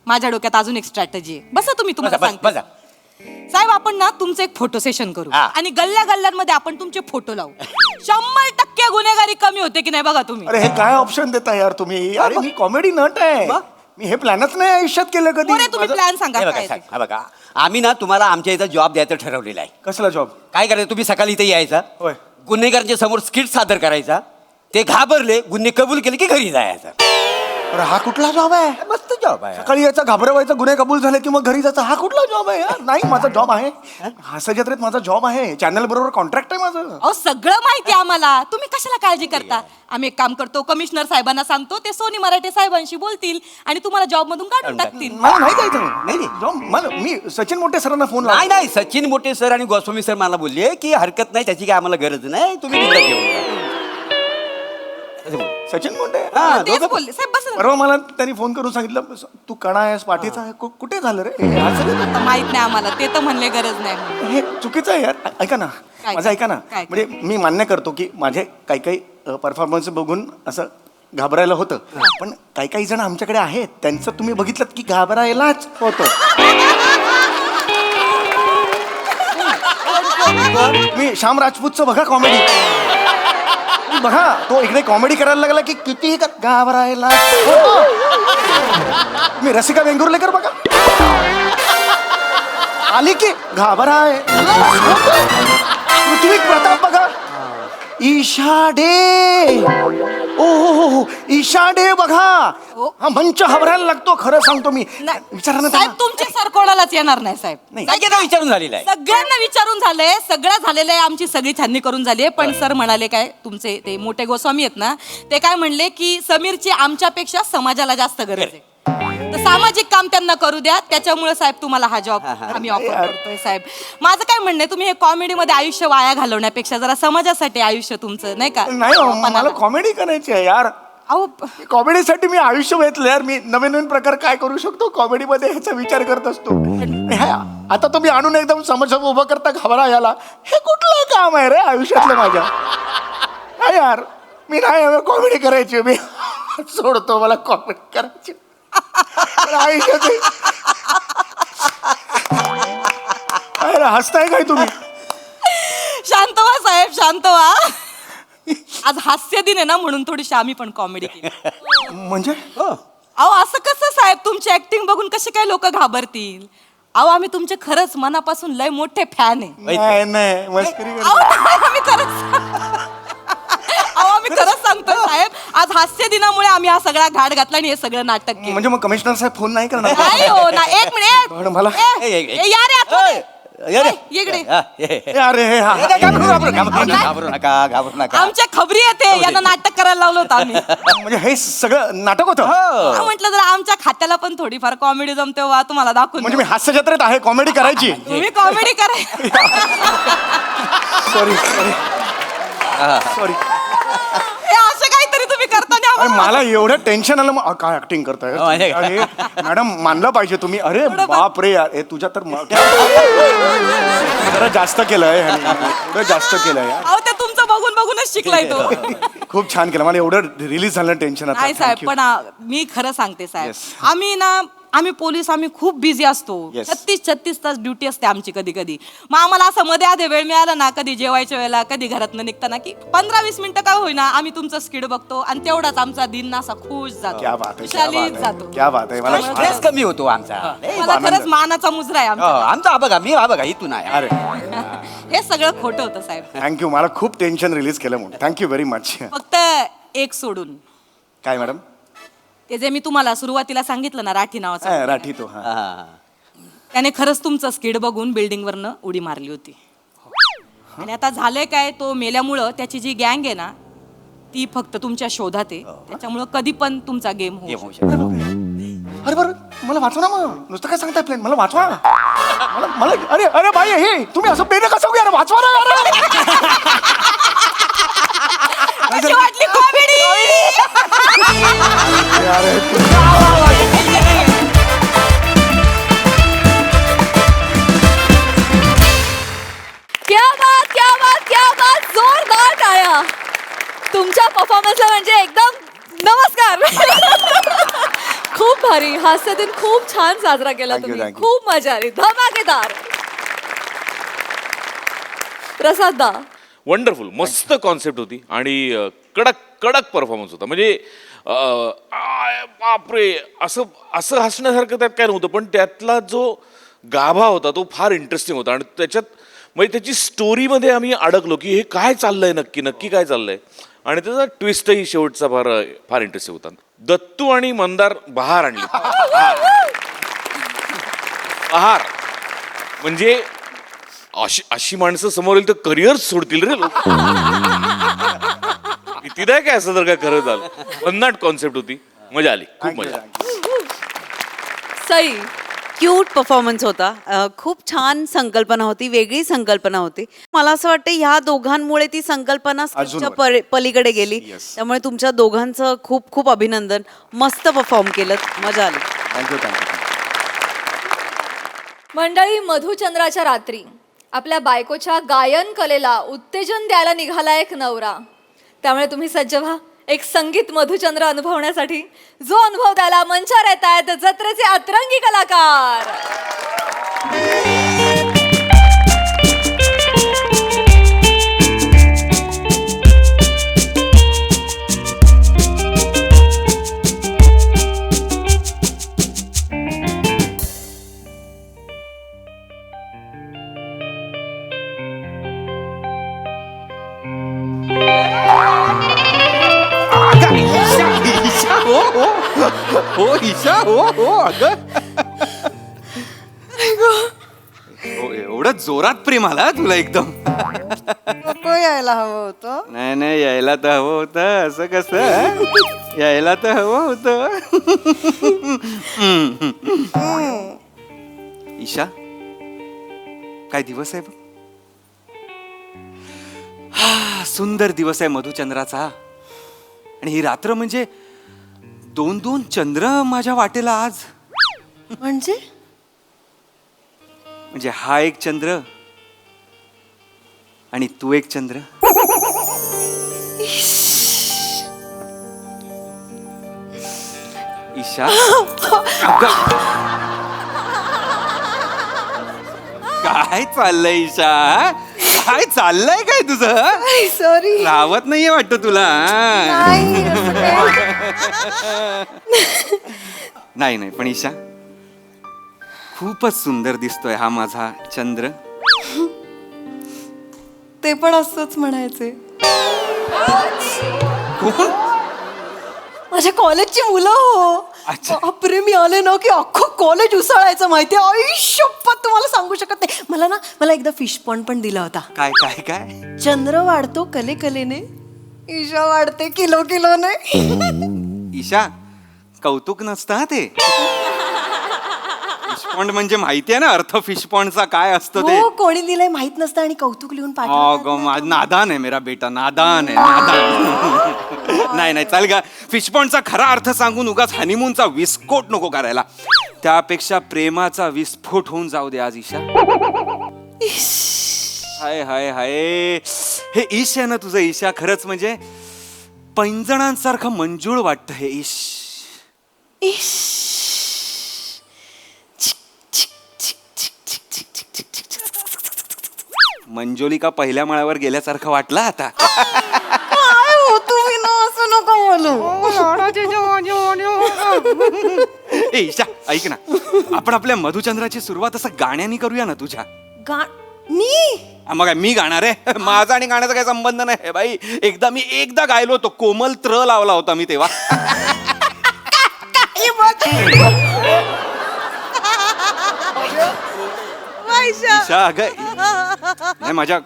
माझ्या डोक्यात अजून एक स्ट्रॅटेजी आहे बसा तुम्ही तुम्हाला बस सांगते बस साहेब आपण ना तुमचं एक फोटो सेशन करू हा. आणि गल्ल्या गल्ल्यांमध्ये आपण तुमचे फोटो लावू 100% गुन्हेगारी कमी होते की नाही बघा तुम्ही अरे हे काय ऑप्शन देता यार तुम्ही अरे मी कॉमेडी नट आहे मी हे प्लॅनच नाही आयुष्यात केलं कधी मोरे, तुम्ही माझं- प्लॅन सांगा हे काय बघा आहे सांग, ते. हा बघा आम्ही ना तुम्हाला आमच्या इथं जॉब द्यायचं ठरवलेलं आहे कसला जॉब काय करायचं तुम्ही सकाळी इथे यायचा होय. गुन्हेगारांच्या समोर स्किट सादर करायचा ते घाबरले गुन्हे कबूल केले की घरी जायचं अरे हा कुठला जॉब आहे? मस्त जॉब आहे. सकाळी याचा घाबरवायचा, गुन्हे कबूल झाले की मग घरी जायचं. हा कुठला जॉब आहे यार? नाही, माझा जॉब आहे, हास्य जत्रेत माझा जॉब आहे, चॅनल बरोबर कॉन्ट्रॅक्ट आहे माझं. अहो सगळं माहिती आहे आम्हाला, तुम्ही कशाला काळजी करता? आम्ही एक काम करतो, कमिशनर साहेबांना सांगतो, ते सोनी मराठे साहेबांशी बोलतील आणि तुम्हाला जॉब मधून काढून टाकतील. मला नाही जायचं. नाही. जॉब मला, मी सचिन मोठे सरांना फोन नाही नाही, सचिन मोठे सर आणि गोस्वामी सर मला बोलले की हरकत नाही, त्याची काय आम्हाला गरज नाही, तुम्ही तिकडे घेऊन जा. असं बोलले. सचिन मोठे हा, तेच दोघं- बोलले साहेब, बस परवा मला त्यांनी फोन करून सांगितलं, तू कणा आहेस, पाठीचा आहे, कुठे झालं रे? हे असं नाही आता माहित नाही आम्हाला, ते तर म्हणले गरज नाही म्हणून. हे चुकीचं आहे यार. ऐका ना, काय? माझं ऐका ना. काय? म्हणजे मी मान्य करतो की माझे काही काही परफॉर्मन्स बघून असं घाबरायला होतं, पण काही काही जण आमच्याकडे आहेत, त्यांचं तुम्ही बघितलं की घाबरायलाच होतं. मी श्याम राजपूतचं बघा कॉमेडी, बघा तो इकडे कॉमेडी करायला लागला की कितीही घाबरायला होतं. मी रसिका वेंगुर्लेकर बघा, आली की घाबराय. पृथ्वी प्रताप बघा, ईशा डे, ओ हो, ईशा डे बघा, हा मंच हवरायला लागतो. खरं सांगतो मी, विचारा ना साहेब त्यांना. तुमचे सर कोणालाच येणार नाही साहेब. नाही. सगळ्यांना विचारून झालेलं आहे. सगळ्यांना विचारून झालंय, सगळं झालेलं आहे, आमची सगळी छाननी करून झाली आहे. पण सर म्हणाले काय, तुमचे ते मोठे गोस्वामी आहेत ना, ते काय म्हणले की समीरची आमच्यापेक्षा समाजाला जास्त गरज आहे, तर सामाजिक काम त्यांना करू द्या. त्याच्यामुळे साहेब तुम्हाला हा जॉब आम्ही ऑफर करतोय साहेब. माझं काय म्हणणं आहे, तुम्ही हे कॉमेडीमध्ये आयुष्य वाया घालवण्यापेक्षा जरा समाजासाठी आयुष्य तुमचं नाही का. नाही हो, मला कॉमेडी करायची आहे यार. अहो कॉमेडीसाठी मी आयुष्य घेतलं यार. मी नवीन नवीन प्रकार काय करू शकतो कॉमेडीमध्ये ह्याचा विचार करत असतो. आता तुम्ही आणून एकदम समोर उभं करता घाबरा याला, हे कुठलं काम आहे रे आयुष्यातलं माझ्या? काय यार, मी नाही कॉमेडी करायची, मी सोडतो, मला कॉमेडी करायची आयुष्यात. हसताय काय तुम्ही? शांत व्हा साहेब, शांत व्हा. आज हास्य दिन आहे ना, म्हणून थोडीशी आम्ही पण कॉमेडी केली. म्हणजे अहो असं कसं साहेब, तुमची ऍक्टिंग बघून कसे काय लोक घाबरतील? अहो आम्ही तुमचे खरंच मनापासून लय मोठे फॅन आहे. नाही मस्करी अहो, नाही, आम्ही खरंच सांगतोय साहेब, आज हास्य दिनामुळे आम्ही हा सगळा घाट घातला आणि हे सगळं नाटक केलं. म्हणजे मग कमिशनर साहेब फोन नाही करणार? नाही हो ना, एक मिनिट. पण मला या रे आतमध्ये. इकडे. अरे हे हा घाबरू नका. आमच्या खबरी येते, यांना नाटक करायला लावलं होतं आम्ही. म्हणजे हे सगळं नाटक होतं? म्हटलं जर आमच्या खात्याला पण थोडीफार कॉमेडी जमते वा तुम्हाला दाखवून म्हणजे मी हास्य जत्रेत आहे, कॉमेडी करायची? तुम्ही कॉमेडी कराय. Sorry sorry. हे असं काहीतरी तुम्ही करताना अरे आम्हाला- मला एवढं टेन्शन आलं, मग काय ऍक्टिंग करताय अरे मॅडम, मानलं पाहिजे तुम्ही. अरे बाप रे यार, हे तुझ्या तर जरा जास्त केलंय ह्याने, एवढं जास्त केलंय यार. अहो ते तुमचं बघून बघूनच शिकलाय तो. खूप छान केलं, मला एवढं रिलीज झालं टेन्शन. आता नाही साहेब, Thank you. पण मी खरं सांगते साहेब, Yes. आम्ही पोलीस खूप बिझी असतो. Yes. 36 तास ड्युटी असते आमची कधी कधी. मग आम्हाला असं मध्ये आधे वेळ मिळाला ना, कधी जेवायच्या वेळेला, कधी घरातनं निघताना, की 15-20 मिनिटं काय होईना आम्ही तुमचं स्किड बघतो आणि तेवढाच आमचा दिन ना असा खुश जातो, क्या बात आहे, क्या खुशालीत बात आहे, जातो. क्या बात आहे. मला स्ट्रेस कमी होतो आमचा. मला खरंच मानाचा मुजरा आहे आमचा. आमचा हा बघा, मी हा बघा इथून आहे. अरे हे सगळं खोटं होतं साहेब. थँक्यू, मला खूप टेन्शन रिलीज केलं म्हणून. Thank you very much. फक्त एक सोडून, काय मॅडम? ते जे मी तुम्हाला सुरुवातीला सांगितलं ना, राठी नावाचं, राठी तो. हा. त्याने खरंच तुमचं स्किड बघून बिल्डिंग वरनं उडी मारली होती. आणि आता झालंय काय, तो मेल्यामुळं त्याची जी गँग आहे ना, ती फक्त तुमच्या शोधात आहे. त्याच्यामुळं कधी पण तुमचा गेम होऊ होऊ शकतो. अरे बरं, मला वाचवा ना मग. नुसतं काय सांगताय प्लेन, मला वाचवा. मला अरे अरे बाई, हे तुम्ही असं पेन कसं घेऊ यार, वाचवा ना यार. कशी वाटली कॉमेडी? क्या बात, क्या बात, क्या बात. जोरदार टाळ्या तुमच्या परफॉर्मन्सला, म्हणजे एकदम नमस्कार. खूप भारी हास्य दिन, खूप छान साजरा केला Thank you, तुम्ही. thank you. खूप मजा आली, धमाकेदार. प्रसाद वंडरफुल, मस्त कॉन्सेप्ट होती आणि कडक कडक परफॉर्मन्स होता. म्हणजे बापरे, असं असं हसण्यासारखं त्यात काय नव्हतं, पण त्यातला जो गाभा होता तो फार इंटरेस्टिंग होता. आणि त्याच्यात म्हणजे त्याची स्टोरीमध्ये आम्ही अडकलो की हे काय चाललंय, नक्की नक्की काय चाललंय. आणि त्याचा ट्विस्टही शेवटचा फार फार इंटरेस्टिंग होता. दत्तू आणि मंदार बहार आणली. बहार म्हणजे अशी माणसं समोर येईल तर करिअर सोडतील रे लोक. किती नाही काय असं तर काय खरं झालं. भन्नाट कॉन्सेप्ट होती. मजा आली. खूप मजा आली. सई क्यूट परफॉर्मन्स होता. खूप छान संकल्पना होती, वेगळी संकल्पना होती. मला असं वाटतं ह्या दोघांमुळे ती संकल्पना स्क्रिप्टच्या पलीकडे गेली. त्यामुळे तुमच्या दोघांचं खूप खूप अभिनंदन. मस्त परफॉर्म केलं, मजा आली. Thank you thank you. मंडळी, मधुचंद्राच्या रात्री आपल्या बायकोच्या गायन कलेला उत्तेजन द्यायला निघाला एक नवरा. त्यामुळे तुम्ही सज्ज व्हा एक संगीत मधुचंद्र अनुभवण्यासाठी. जो अनुभव द्यायला मंचावर येत आहेत जत्रेचे अतरंगी कलाकार. हो ईशा हो हो अगं हो, एवढं जोरात प्रेम आला तुला एकदम. नको यायला हवं होतं. नाही नाही यायला तर हवं होतं. असं कसं यायला तर हवं होतं. ईशा काय दिवस आहे बघ. हा सुंदर दिवस आहे मधुचंद्राचा. आणि ही रात्र म्हणजे 2-2 चंद्र माझ्या वाटेला आज. म्हणजे म्हणजे हा एक चंद्र आणि तू एक चंद्र. ईशा काय चाललंय ईशा. काय चाललंय काय तुझं. सॉरी. रावत नाहीये वाटतं तुला. नाही नाही पण ईशा खूपच सुंदर दिसतोय हा माझा चंद्र. ते पण असंच म्हणायचे. कोण. माझ्या कॉलेजची मुलं हो. अच्छा. बापरे मी आले ना की अख्खं कॉलेज उसळायचं माहिती. आयुष्यपत तुम्हाला सांगू शकत नाही. मला एकदा फिश पॉन्ड पण दिला होता. काय काय काय. चंद्र वाढतो कले कलेने, ईशा वाढते किलो किलोने. ईशा कौतुक नसतं हा ते. फिशपॉन्ड म्हणजे माहितीये ना अर्थ फिशपॉन्डचा काय असतं ते. हो कोणी दिलंय माहित नसतं आणि कौतुक लिहून पाठवतात. नादान आहे मेरा बेटा. नादान आहे नादान. नाही नाही चाल का. फिशपॉन्डचा खरा अर्थ सांगून उगाच हनीमूनचा विस्फोट नको करायला. त्यापेक्षा प्रेमाचा विस्फोट होऊन जाऊ दे आज ईशा. हाय हाय हाय. हे ईश आहे ना तुझं ईशा खरंच म्हणजे पैंजणांसारखं मंजूळ वाटतं हे ईश. मंजोलिका पहिल्या माळ्यावर गेल्यासारखं वाटलं आता. काय हो तुम्ही ना असं नको बोलू. ए ईशा ऐक ना. आपण आपल्या मधुचंद्राची सुरुवात असं गाण्यानी करूया ना तुझ्या. मग मी गाणार आहे. माझा आणि गाण्याचा काही संबंध नाही बाई. एकदा गायलो होतो. कोमल त्र लावला होता मी तेव्हा. ईशा अगं नाही माझ्या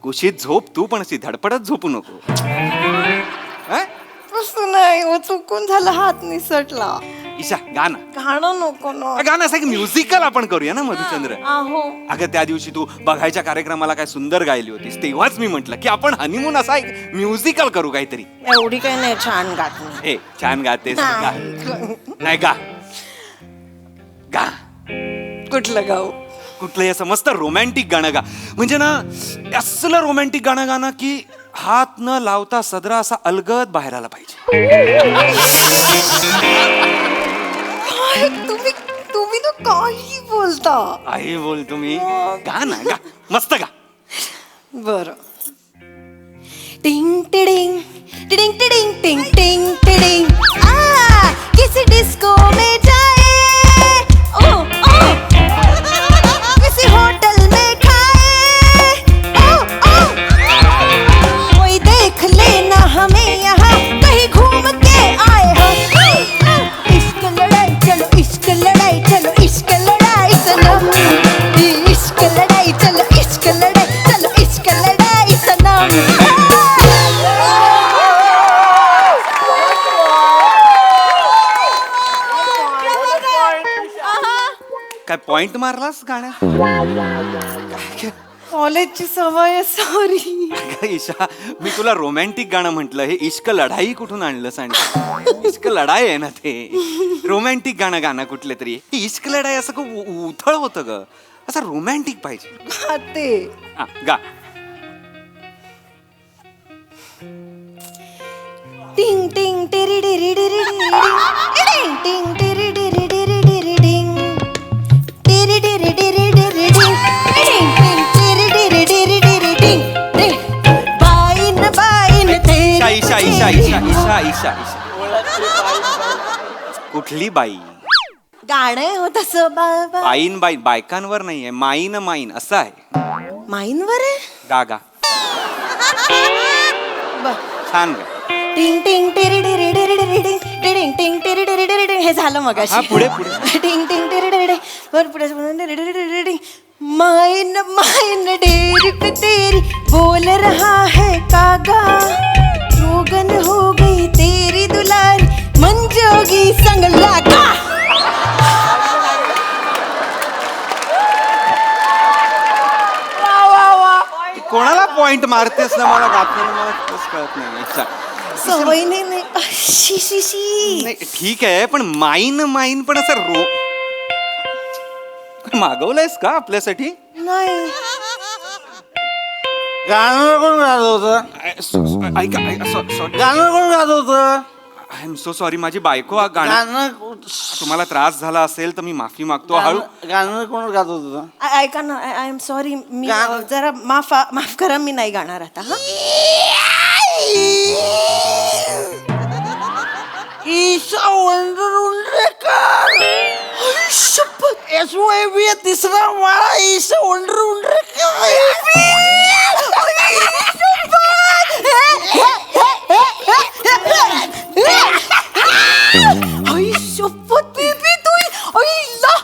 कुशीत झोप तू पण अशी धडपडत झोपू नको. तसं नाही हो चुकून झालं हात निसटला. ईशा गाणं गाणं नको ना. गाणं असं एक म्युझिकल आपण करूया ना मधुचंद्र. आहो अगं त्या दिवशी तू बघायच्या कार्यक्रमाला काय सुंदर गायली होतीस. तेव्हाच मी म्हंटल की आपण हनीमून असा एक म्युझिकल करू काहीतरी. एवढी काही नाही छान गात नाही. ए छान गातेस. गा. नाही गा गा. कुठलं गाऊ. कुठलंही असं मस्त रोमॅन्टिक गाणं गा. म्हणजे ना असलं रोमॅन्टिक गाणं गाणं की हात न लावता सदरा असा अलगद बाहेर आला पाहिजे. तुम्ही ना काही बोलता. आई बोल तुम्ही. गा ना गा मस्त गा. बर. टिंग टिडिंग टिडिंग टिडिंग टिंग टिंग टिडिंग. किसी डिस्को में जाए. ओ ओ किसी होटल में खाए. ओ ओ कोई देख लेना पॉइंट मारलास गाण्यात? कॉलेजची सवय सॉरी. अगं ईशा, मी तुला रोमॅन्टिक गाणं म्हटलं, हे इश्क लढाई कुठून आणलंस? आणि इश्क लढाई आहे ना ते, रोमॅन्टिक गाणं कुठले तरी. ही इश्क लढाई असं खूप उथळ होतं ग, असं रोमॅन्टिक पाहिजे. ते हा, गा. टिंग टिंग टिरी डिरी डिरी डिरी टिंग टिरी डिरी डिरी डिरी डिंग टिरी डिरी डिरी डिरी डिंग टिंग टिंग टिरी डिरी डिरी डिरी डिंग डिंग बाईन बाईन ईशा ईशा ईशा ईशा ईशा ईशा ईशा कुठली बाई? गाणं होत असं बाबा बाईन बाईन, बायकांवर नाहीये, माईन माईन असं आहे. माईनवर आहे. गा गा, छान गा. टिंग टिंग टिरी डिरी डिरी डिरी डिंग टिंग टिंग टिरी डिरी डिरी डिंग हे झालं मग हा, पुढे, पुढे. टिंग टिंग टिरी डिरी डिंग वर पुढे डिरी डिरी डिरी डिंग माइन माइन डेरी पे तेरी बोल रहा है कागा रोगन हो गई तेरी दुलारी मंजोगी संग लागा. कोणाला पॉइंट मारतेस ना, मला गाताना मला खरंच कळत नाही. ईशा, सवयीने नाही शी शी शी. नाही ठीक आहे, पण माईन माईन पण असं मागवलंयस का आपल्यासाठी? नाही गाणं कोण गात होतं? ऐका सॉरी, गाणं कोण गात होतं? आय एम सो सॉरी, माझी बायको हा गाणं, गाणं तुम्हाला त्रास झाला असेल तर मी माफी मागतो. हळू. गाणं कोण गात होतं? ऐका ना आय एम सॉरी मी गाणं- जरा माफ करा मी नाही गाणार आता हा. ईशा वंडर शपथ SYB तिसरा माळा ईशा वंडर आई शपथ बेबी तू आईला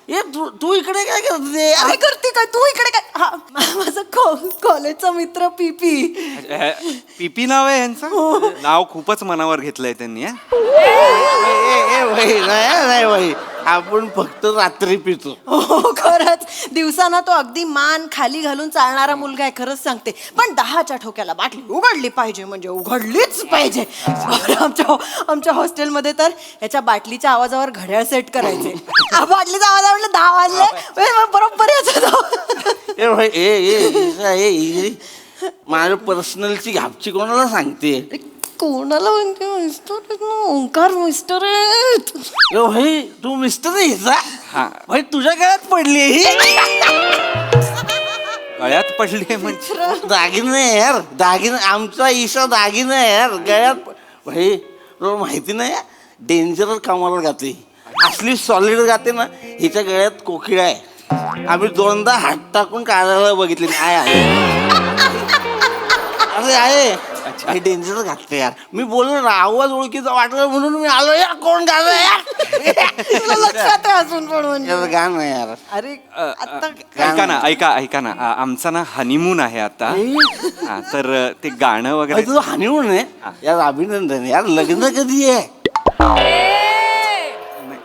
ये तू इकडे काय करते? काय करते काय तू इकडे काय हा माझा कॉलेजचा मित्र पीपी. पीपी नाव आहे यांचं? नाव खूपच मनावर घेतलंय त्यांनी. नाही भाई, आपण फक्त रात्री पितो. हो खरंच दिवसाना तो अगदी मान खाली घालून चालणारा मुलगा आहे खरंच सांगते. पण 10च्या ठोक्याला बाटली उघडली पाहिजे म्हणजे उघडलीच पाहिजे. आमच्या हॉस्टेलमध्ये तर याच्या बाटलीच्या आवाजावर घड्याळ सेट करायचे. बाटलीचा आवाज आवडला 10 वाजले बरोबर यायचं. ए भाई माझ्या पर्सनलची घापची कोणाला सांगते? कोणाला म्हणते मिस्टर ओंकार मिस्टर ए भाई तू मिस्टर हा. आहे भाई, तुझ्या गळ्यात पडली ही गळ्यात पडली म्हणजे? दागिने यार, दागिने. आमचा ईशा दागिने यार गळ्यात. भाई तुला माहिती नाही, डेंजर कामाला गाते. असली सॉलिड गाते ना. हिच्या गळ्यात कोकिळा आहे. आम्ही 2दा हात टाकून काढायला बघितले. आहे अरे आहे, डेंजर घातले यार. मी बोललो ना, आवाज ओळखीचा वाटला म्हणून मी आलो. यार कोण गाणं यार? लक्षात आहे अजून पण म्हणजे यार गाणं यार. अरे आता ऐका ना आमचा ना हनीमून आहे आता. हा, तर ते गाणं भाई, वगैरे. तुझं हनीमून आहे यार? अभिनंदन यार. लग्न कधी आहे?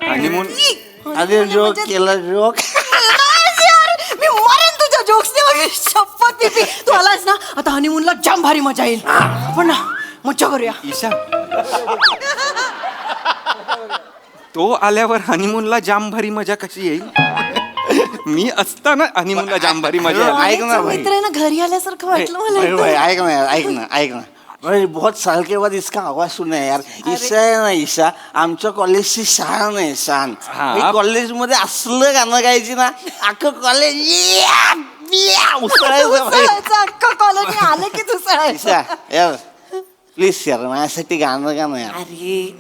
हनीमून अरे जोक केला जोक. मी मरेन तुझ्या जोक्सने. शपथ पीपी तू आलास ना आता हनीमूनला जाम भारी मजा येईल. पण ना मज्जा करूया. ईशा, तो आल्यावर हनीमूनला जाम भारी मजा कशी येईल? मी असताना हनीमूनला जाम भारी मजा येईल. ऐक ना भाई, मित्र आहे ना घरी आल्यासारखं वाटलं भाई, मला. भाई, ऐक ना यार, ऐक ना भाई, बहुत साल के बाद इसका आवाज सुना है यार. ईशा आहे ना, ईशा आमच्या कॉलेजची शान आहे, शान. हा. कॉलेजमध्ये असलं गाणं गायची ना, अख्खं कॉलेज उसळायचं भाई. अख्खा कॉलेज आले की दुसरा. ईशा यार प्लीज यार, माझ्यासाठी गाणं गाणं यार. अरे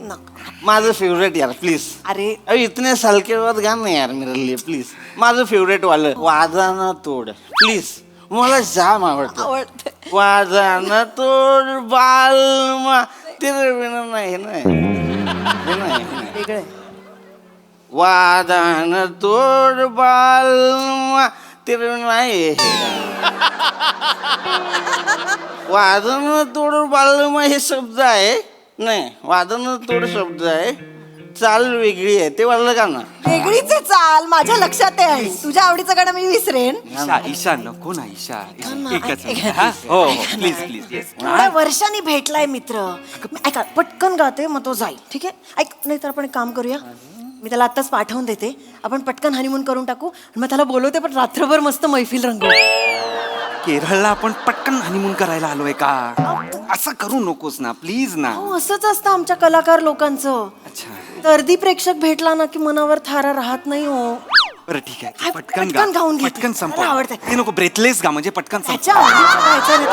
माझं फेवरेट यार प्लीज. अरे अरे इतने साल के बाद गाणं यार मेरे लिए प्लीज. माझं फेवरेट वालं वादाना तोड प्लीज. मला जाम आवडतं. आवडते. वादाना तोड बालमा तेरे बिना नाही नाही हे नाही. वेगळं वादाना तोड बालमा तेरे बिना नाही. वादन तोड बालमा हे शब्द आहे. नाही, वादन तोड शब्द आहे. चाल वेगळी आहे ते वाटलं का ना वेगळीच आहे चाल, माझ्या लक्षात आहे. आणि तुझ्या आवडीचं गाणं मी विसरेन. ईशा ईशा नको ना ईशा एकच मिनिट, हा? हो प्लीज प्लीज येस एवढ्या वर्षांनी भेटलाय मित्र. ऐका, पटकन गाते मग तो जाईल, ठीक आहे? ऐक, नाही तर आपण एक काम करूया, मी त्याला आत्ताच पाठवून देते, आपण पटकन हनीमून करून टाकू आणि मग त्याला बोलवते, पण रात्रभर मस्त मैफिल रंगवू. केरळला आपण पटकन हनीमून करायला आलोय का? असं करू नकोस ना प्लीज ना. हो, असंच असतं आमच्या कलाकार लोकांचं. अच्छा गर्दी प्रेक्षक भेटला ना की मनावर थारा राहत नाही हो. बरं ठीक आहे आ, पटकन पटकन गा गाऊन घेते. पटकन मला संपव. आवडतंय. हे नको ब्रेथलेस गा म्हणजे पटकन संपव. त्याच्या आवडीचं गायचं रे.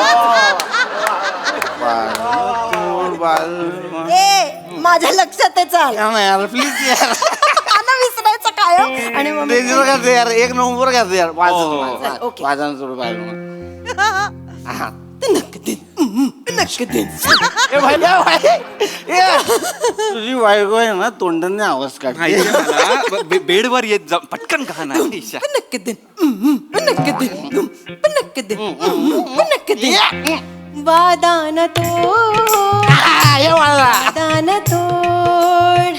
ए, माझ्या लक्षात आहे, चाल. यार प्लीज यार गाणं विसरायचं काय हो? आणि मग डेंजर करते यार एक नंबर करते यार चल, ओके. वाजन सोड पाहिजे तुझी बायको आहे ना तोंडाने आवाज काढते माहितीये मला. बेडवर येत जा पटकन गा ना ईशा. वादान तोड, वादान तोड,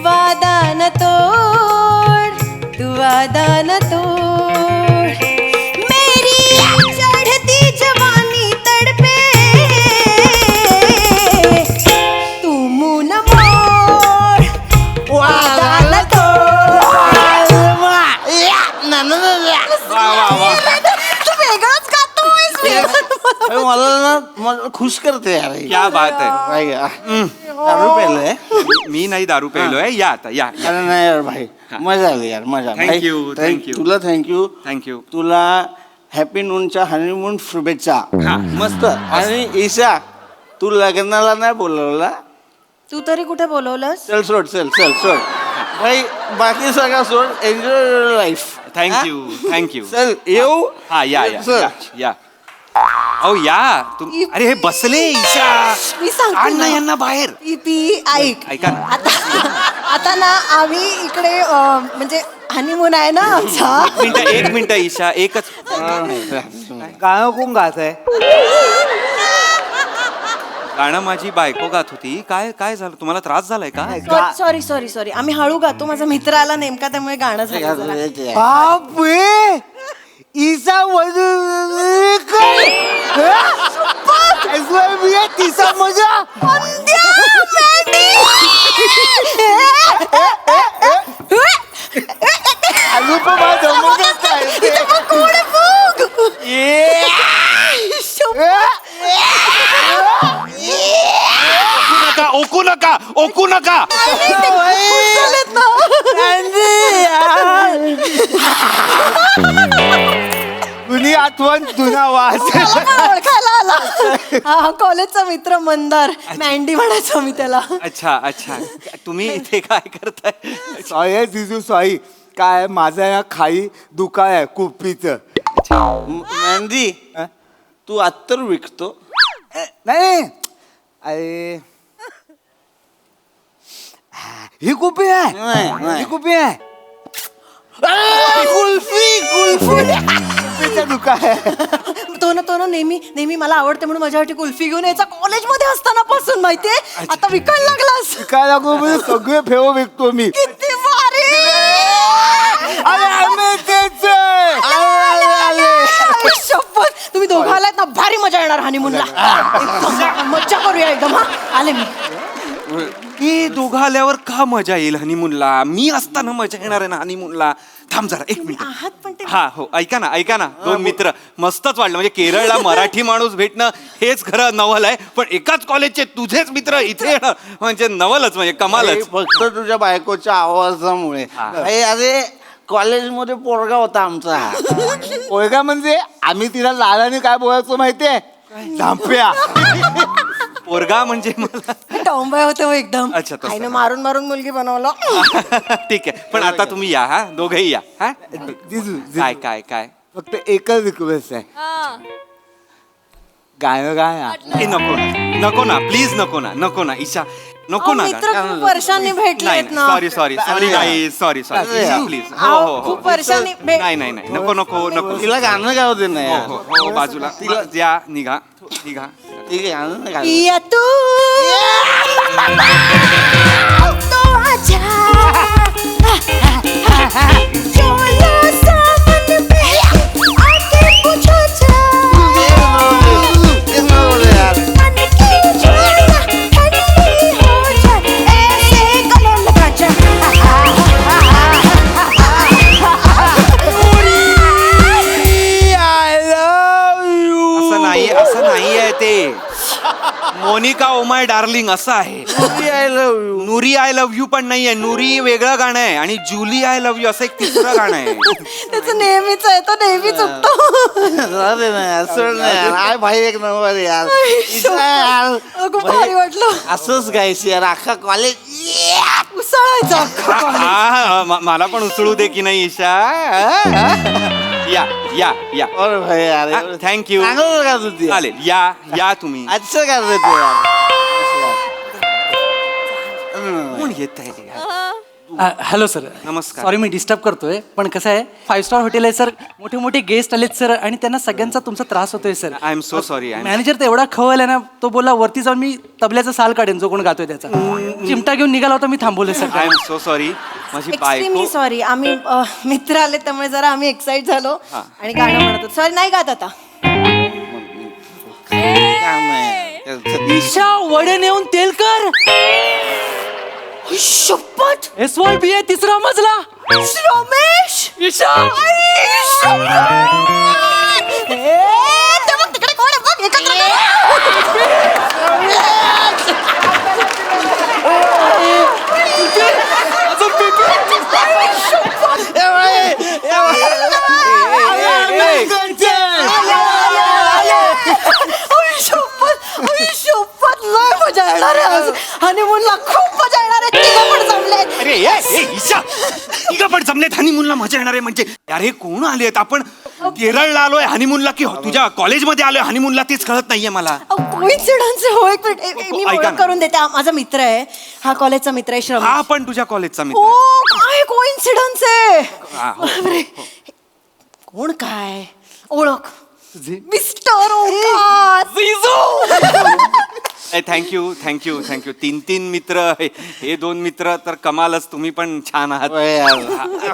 वादान तोड, तू वादान तोड. मेरी चढ़ती जवानी तड़पे, तू मुंह न मोड़, वादान तोड. तू वेगळंच गातोयस. मला ना मला खुश करते यार क्या बात आहे. भाई दारू पेलंय मी नाही दारू प्यायलोय. या आता या या. अरे नाही यार भाई मजा आली यार मजा. Thank भाई, you, thank you. तुला थँक्यू थँक्यू. तुला हॅपी नूनच्या हनीमून शुभेच्छा. हा. मस्त. आणि ईशा तू लग्नाला नाही बोलवला. तू तरी कुठे बोलवलंस? चल सोड चल चल सोड भाई बाकी सगळं सोड enjoy your life. Thank you thank you. चल येऊ. हा या या चल. या, या अहो या तुम. अरे हे बसले ईशा. मी सांगते आण ना ना. यांना बाहेर. ती ऐक, ऐका ना. आता ना आम्ही इकडे म्हणजे हनीमून आहे ना आमचा. एक मिनिट ईशा एकच. गाणं कोण गात आहे. गाणं माझी बायको गात होती. काय काय झालं तुम्हाला त्रास झालाय का? सॉरी सॉरी सॉरी, आम्ही हळू गातो, माझा मित्र आला नेमका त्यामुळे गाणं झालं जरा. बापरे ईसा तिचा मजा. अनुपमा जमतच नाही. ओकू नका ओकू नका. जुनी आठवण जुना वास. ओळखायला आला. हा, कॉलेजचा मित्र मंदार, मँडी म्हणायचो मी त्याला. अच्छा अच्छा. तुम्ही इथे काय करताय? सॉरी जिजू सॉरी काय माझा या खाई दुकाळ आहे कुप्पीचं. मॅन्डी तू अत्तर विकतो. नाही अरे ही कुपी आहे. ही कुपी आहे. कुल्फी कुल्फीचं दुकान आहे. तो ना नेहमी नेहमी मला आवडते म्हणून माझ्यासाठी कुल्फी घेऊन यायचा कॉलेजमध्ये असताना पासून, माहितीये. आता विकायला लागलास. काय लागू म्हणजे सगळे फेव विकतो मी. किती भारी. शपथ, तुम्ही दोघं आलात ना, भारी मजा येणार हनीमूनला. एकदम मज्जा करूया एकदम. हा, आले मी. की दोघं आल्यावर का मजा येईल हनीमूनला? मी असताना मजा येणार आहे ना हनीमूनला. थांब जरा एक मिनिट. आहात पण ते. हा हो ऐका ना दोन मित्र मस्तच वाटलं. म्हणजे केरळला मराठी माणूस भेटणं हेच खरं नवल आहे. पण एकाच कॉलेजचे तुझेच मित्र इथे येणं म्हणजे नवलच, म्हणजे कमालच. फक्त तुझ्या बायकोच्या आवाजामुळे. अरे कॉलेजमध्ये पोरगा होता आमचा. पोरगा म्हणजे आम्ही तिला लालाने काय बोलायचो माहितीये, झांप्या. पोरगा म्हणजे मला टॉम्बॉय होते हो एकदम. अच्छा, तसं. आईने मारून मारून मुलगी बनवलं. ठीक आहे. पण आता तुम्ही या हा दोघेही या. हा काय काय काय फक्त एकच रिक्वेस्ट आहे, गाणं गाया. ए, नको ना प्लीज नको ना ईशा नको ना. मित्र खूप वर्षांनी भेटलेत ना. सॉरी नाही सॉरी प्लीज. हो अहो, हो खूप वर्षांनी नाही नको. तिला गाणं गाव दे ना यार. हो बाजूला या. निघा ठीक आहे गाणं गाव. पिया तू तो असं नाही आहे ते. मोनिका ओ माय डार्लिंग असं आहे. नुरी आय लव्ह यू पण नाहीये. नुरी वेगळं गाणं आहे आणि जुली आय लव्ह यू असं एक तिसरं गाणं आहे. त्याचं नेहमीच आहे, तो नेहमी चुकतो. भाई एक नंबर यार. खूप भारी वाटलं. असंच गायची यार अख्खा कॉलेज उसळायचं. मला पण उचलू दे की नाही ईशा. या या या अरे भाई यार थँक्यू. चांगलं का तू ते? चालेल या या तुम्ही. अच्छा करते तू यार. कोण येत आहे हॅलो सर. नमस्कार. सॉरी मी डिस्टर्ब करतोय, पण कसं आहे 5 स्टार हॉटेल आहे सर, मोठे मोठे गेस्ट आलेत सर आणि त्यांना सगळ्यांचा तुमचा त्रास होतोय sir. I am so sorry. Manager तर एवढा खवल आहे ना, तो बोला वरती जाऊन मी तबल्याचा साल काढेन जो कोण गातोय त्याचा. चिमटा घेऊन निघाला होता, मी थांबवले sir. I am so sorry. माझी बायको. Extremely sorry. आम्ही मित्र आले त्यामुळे जरा आम्ही एक्साइट झालो आणि गाणं म्हणत होतो. सॉरी नाही गात आता. ईशा वडे नेऊन तेल कर. शपथ. SYB तिसरा मजला. रमेश. ईशा तिकडे कोण आहे बघ. एकत्र शपथ लय मजा येणार आहे आज. हनीमूनला खूप मजा येणार आहे. तिघं पण जमलेत. अरे ईशा तिघं पण जमलेत हनीमूनला मजा येणार आहे म्हणजे. अरे कोण आलेत? आपण केरळला आलोय हनीमूनला की तुझ्या कॉलेजमध्ये आलोय हनीमूनला तेच कळत नाहीये मला. कोइन्सिडन्स हो. एक मिनिट मी ऐका ओळख ना. करून देते. हा माझा मित्र आहे. हा कॉलेजचा मित्र आहे श्रम. हा पण तुझ्या कॉलेजचा मित्र हो आहे. काय कोइन्सिडन्स आहे. हा, हो, बापरे. कोण काय ओळख. Mister Omkar. Thank you thank you thank you. 3 मित्र. हे 2 मित्र तर कमालच. तुम्ही पण छान आहात.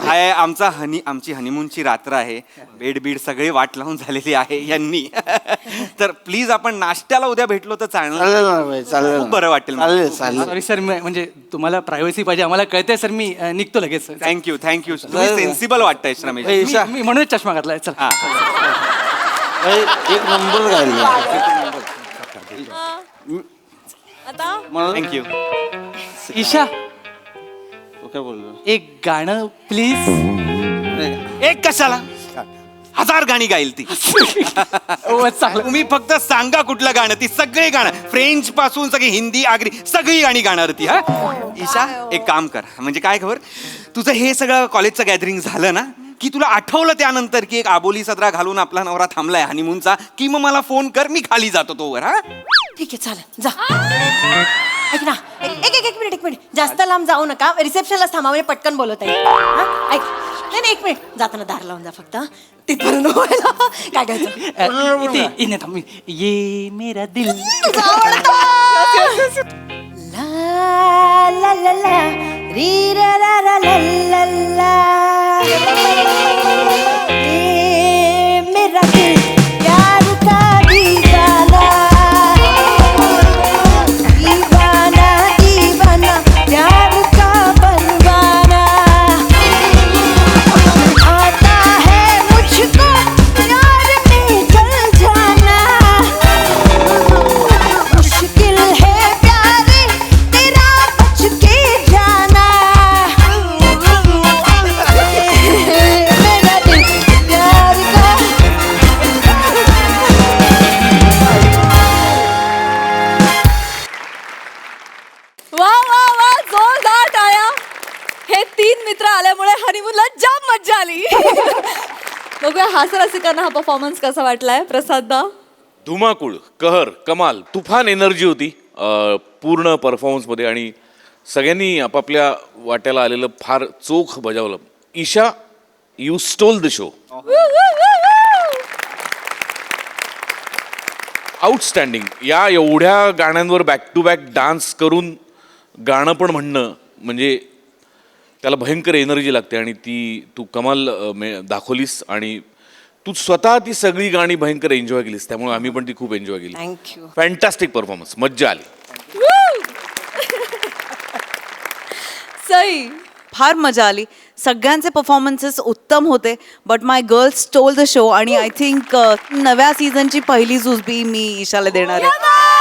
हाय आमची हनीमूनची रात्र आहे. बेड सगळे वाट लावून झालेली आहे यांनी. तर प्लीज आपण नाश्त्याला उद्या भेटलो तर चालेल. खूप बरं वाटेल. सॉरी सर, म्हणजे तुम्हाला प्रायव्हसी पाहिजे आम्हाला कळतंय सर. मी निघतो लगेच. Thank you thank you. तुम्ही सेन्सिबल वाटतंय रमेश. मी म्हणूनच चष्मा घातलाय. चल. हा. एक नंबर गायला. आता थँक्यू. ईशा काय बोललो? एक गाणं प्लीज. एक कशाला 1000 गाणी गाईल ती. चांगलं. तुम्ही फक्त सांगा कुठलं गाणं. ती सगळी गाणं फ्रेंच पासून सगळी हिंदी आगरी सगळी गाणी गाणार ती. हा ईशा एक काम कर. म्हणजे काय खबर, तुझं हे सगळं कॉलेजचं गॅदरिंग झालं ना की तुला आठवलं त्यानंतर की एक आबोली सदरा घालून आपला नवरा थांबलाय हनीमूनचा, की मग मला फोन कर. मी खाली जातो तोवर. हा ठीक आहे चालेल जा. ऐक ना एक मिनिट जास्त लांब जाऊ नका. रिसेप्शनलाच थांबा म्हणजे पटकन बोलवता येईल. हा ऐक नाही एक मिनिट जाताना दार लावून जा फक्त. तिथपर्यंत व्हायला काय काय इथे थांब. ये मेरा दिल. ला ला ला ला री रा रा रा ला ला ला. ये मेरा दिल प्यार का दीवाना. दीवाना दीवाना प्यार का परवाना. आता है मुझको प्यार में जल जाना. मुश्किल है प्यारे तेरा बच के जाना. मेरा दिल प्यार का. वा वा वा जोरदार टाळ्या. हे 3 मित्र आल्यामुळे हनीमूनला जाम मज्जा आली. बघूया हास्यरसिकांना हा परफॉर्मन्स कसा वाटलाय. प्रसाद दा. धुमाकूळ, कहर, कमाल, तुफान एनर्जी होती पूर्ण परफॉर्मन्समध्ये आणि सगळ्यांनी आपापल्या वाट्याला आलेलं फार चोख बजावलं. Isha, you stole the show. Outstanding. या एवढ्या गाण्यांवर बॅक टू बॅक डान्स करून गाणं पण म्हणणं म्हणजे त्याला भयंकर एनर्जी लागते आणि ती तू कमाल दाखवलीस आणि तू स्वतः ती सगळी गाणी भयंकर एन्जॉय केलीस, त्यामुळे आम्ही पण ती खूप एन्जॉय केली. थँक्यू. फॅन्टॅस्टिक परफॉर्मन्स, मज्जा आली. सई, फार मजा आली. सगळ्यांचे परफॉर्मन्सेस उत्तम होते, but my girls stole the show आणि आय थिंक नव्या सीझनची पहिली जुजबी मी ईशाला देणार आहे.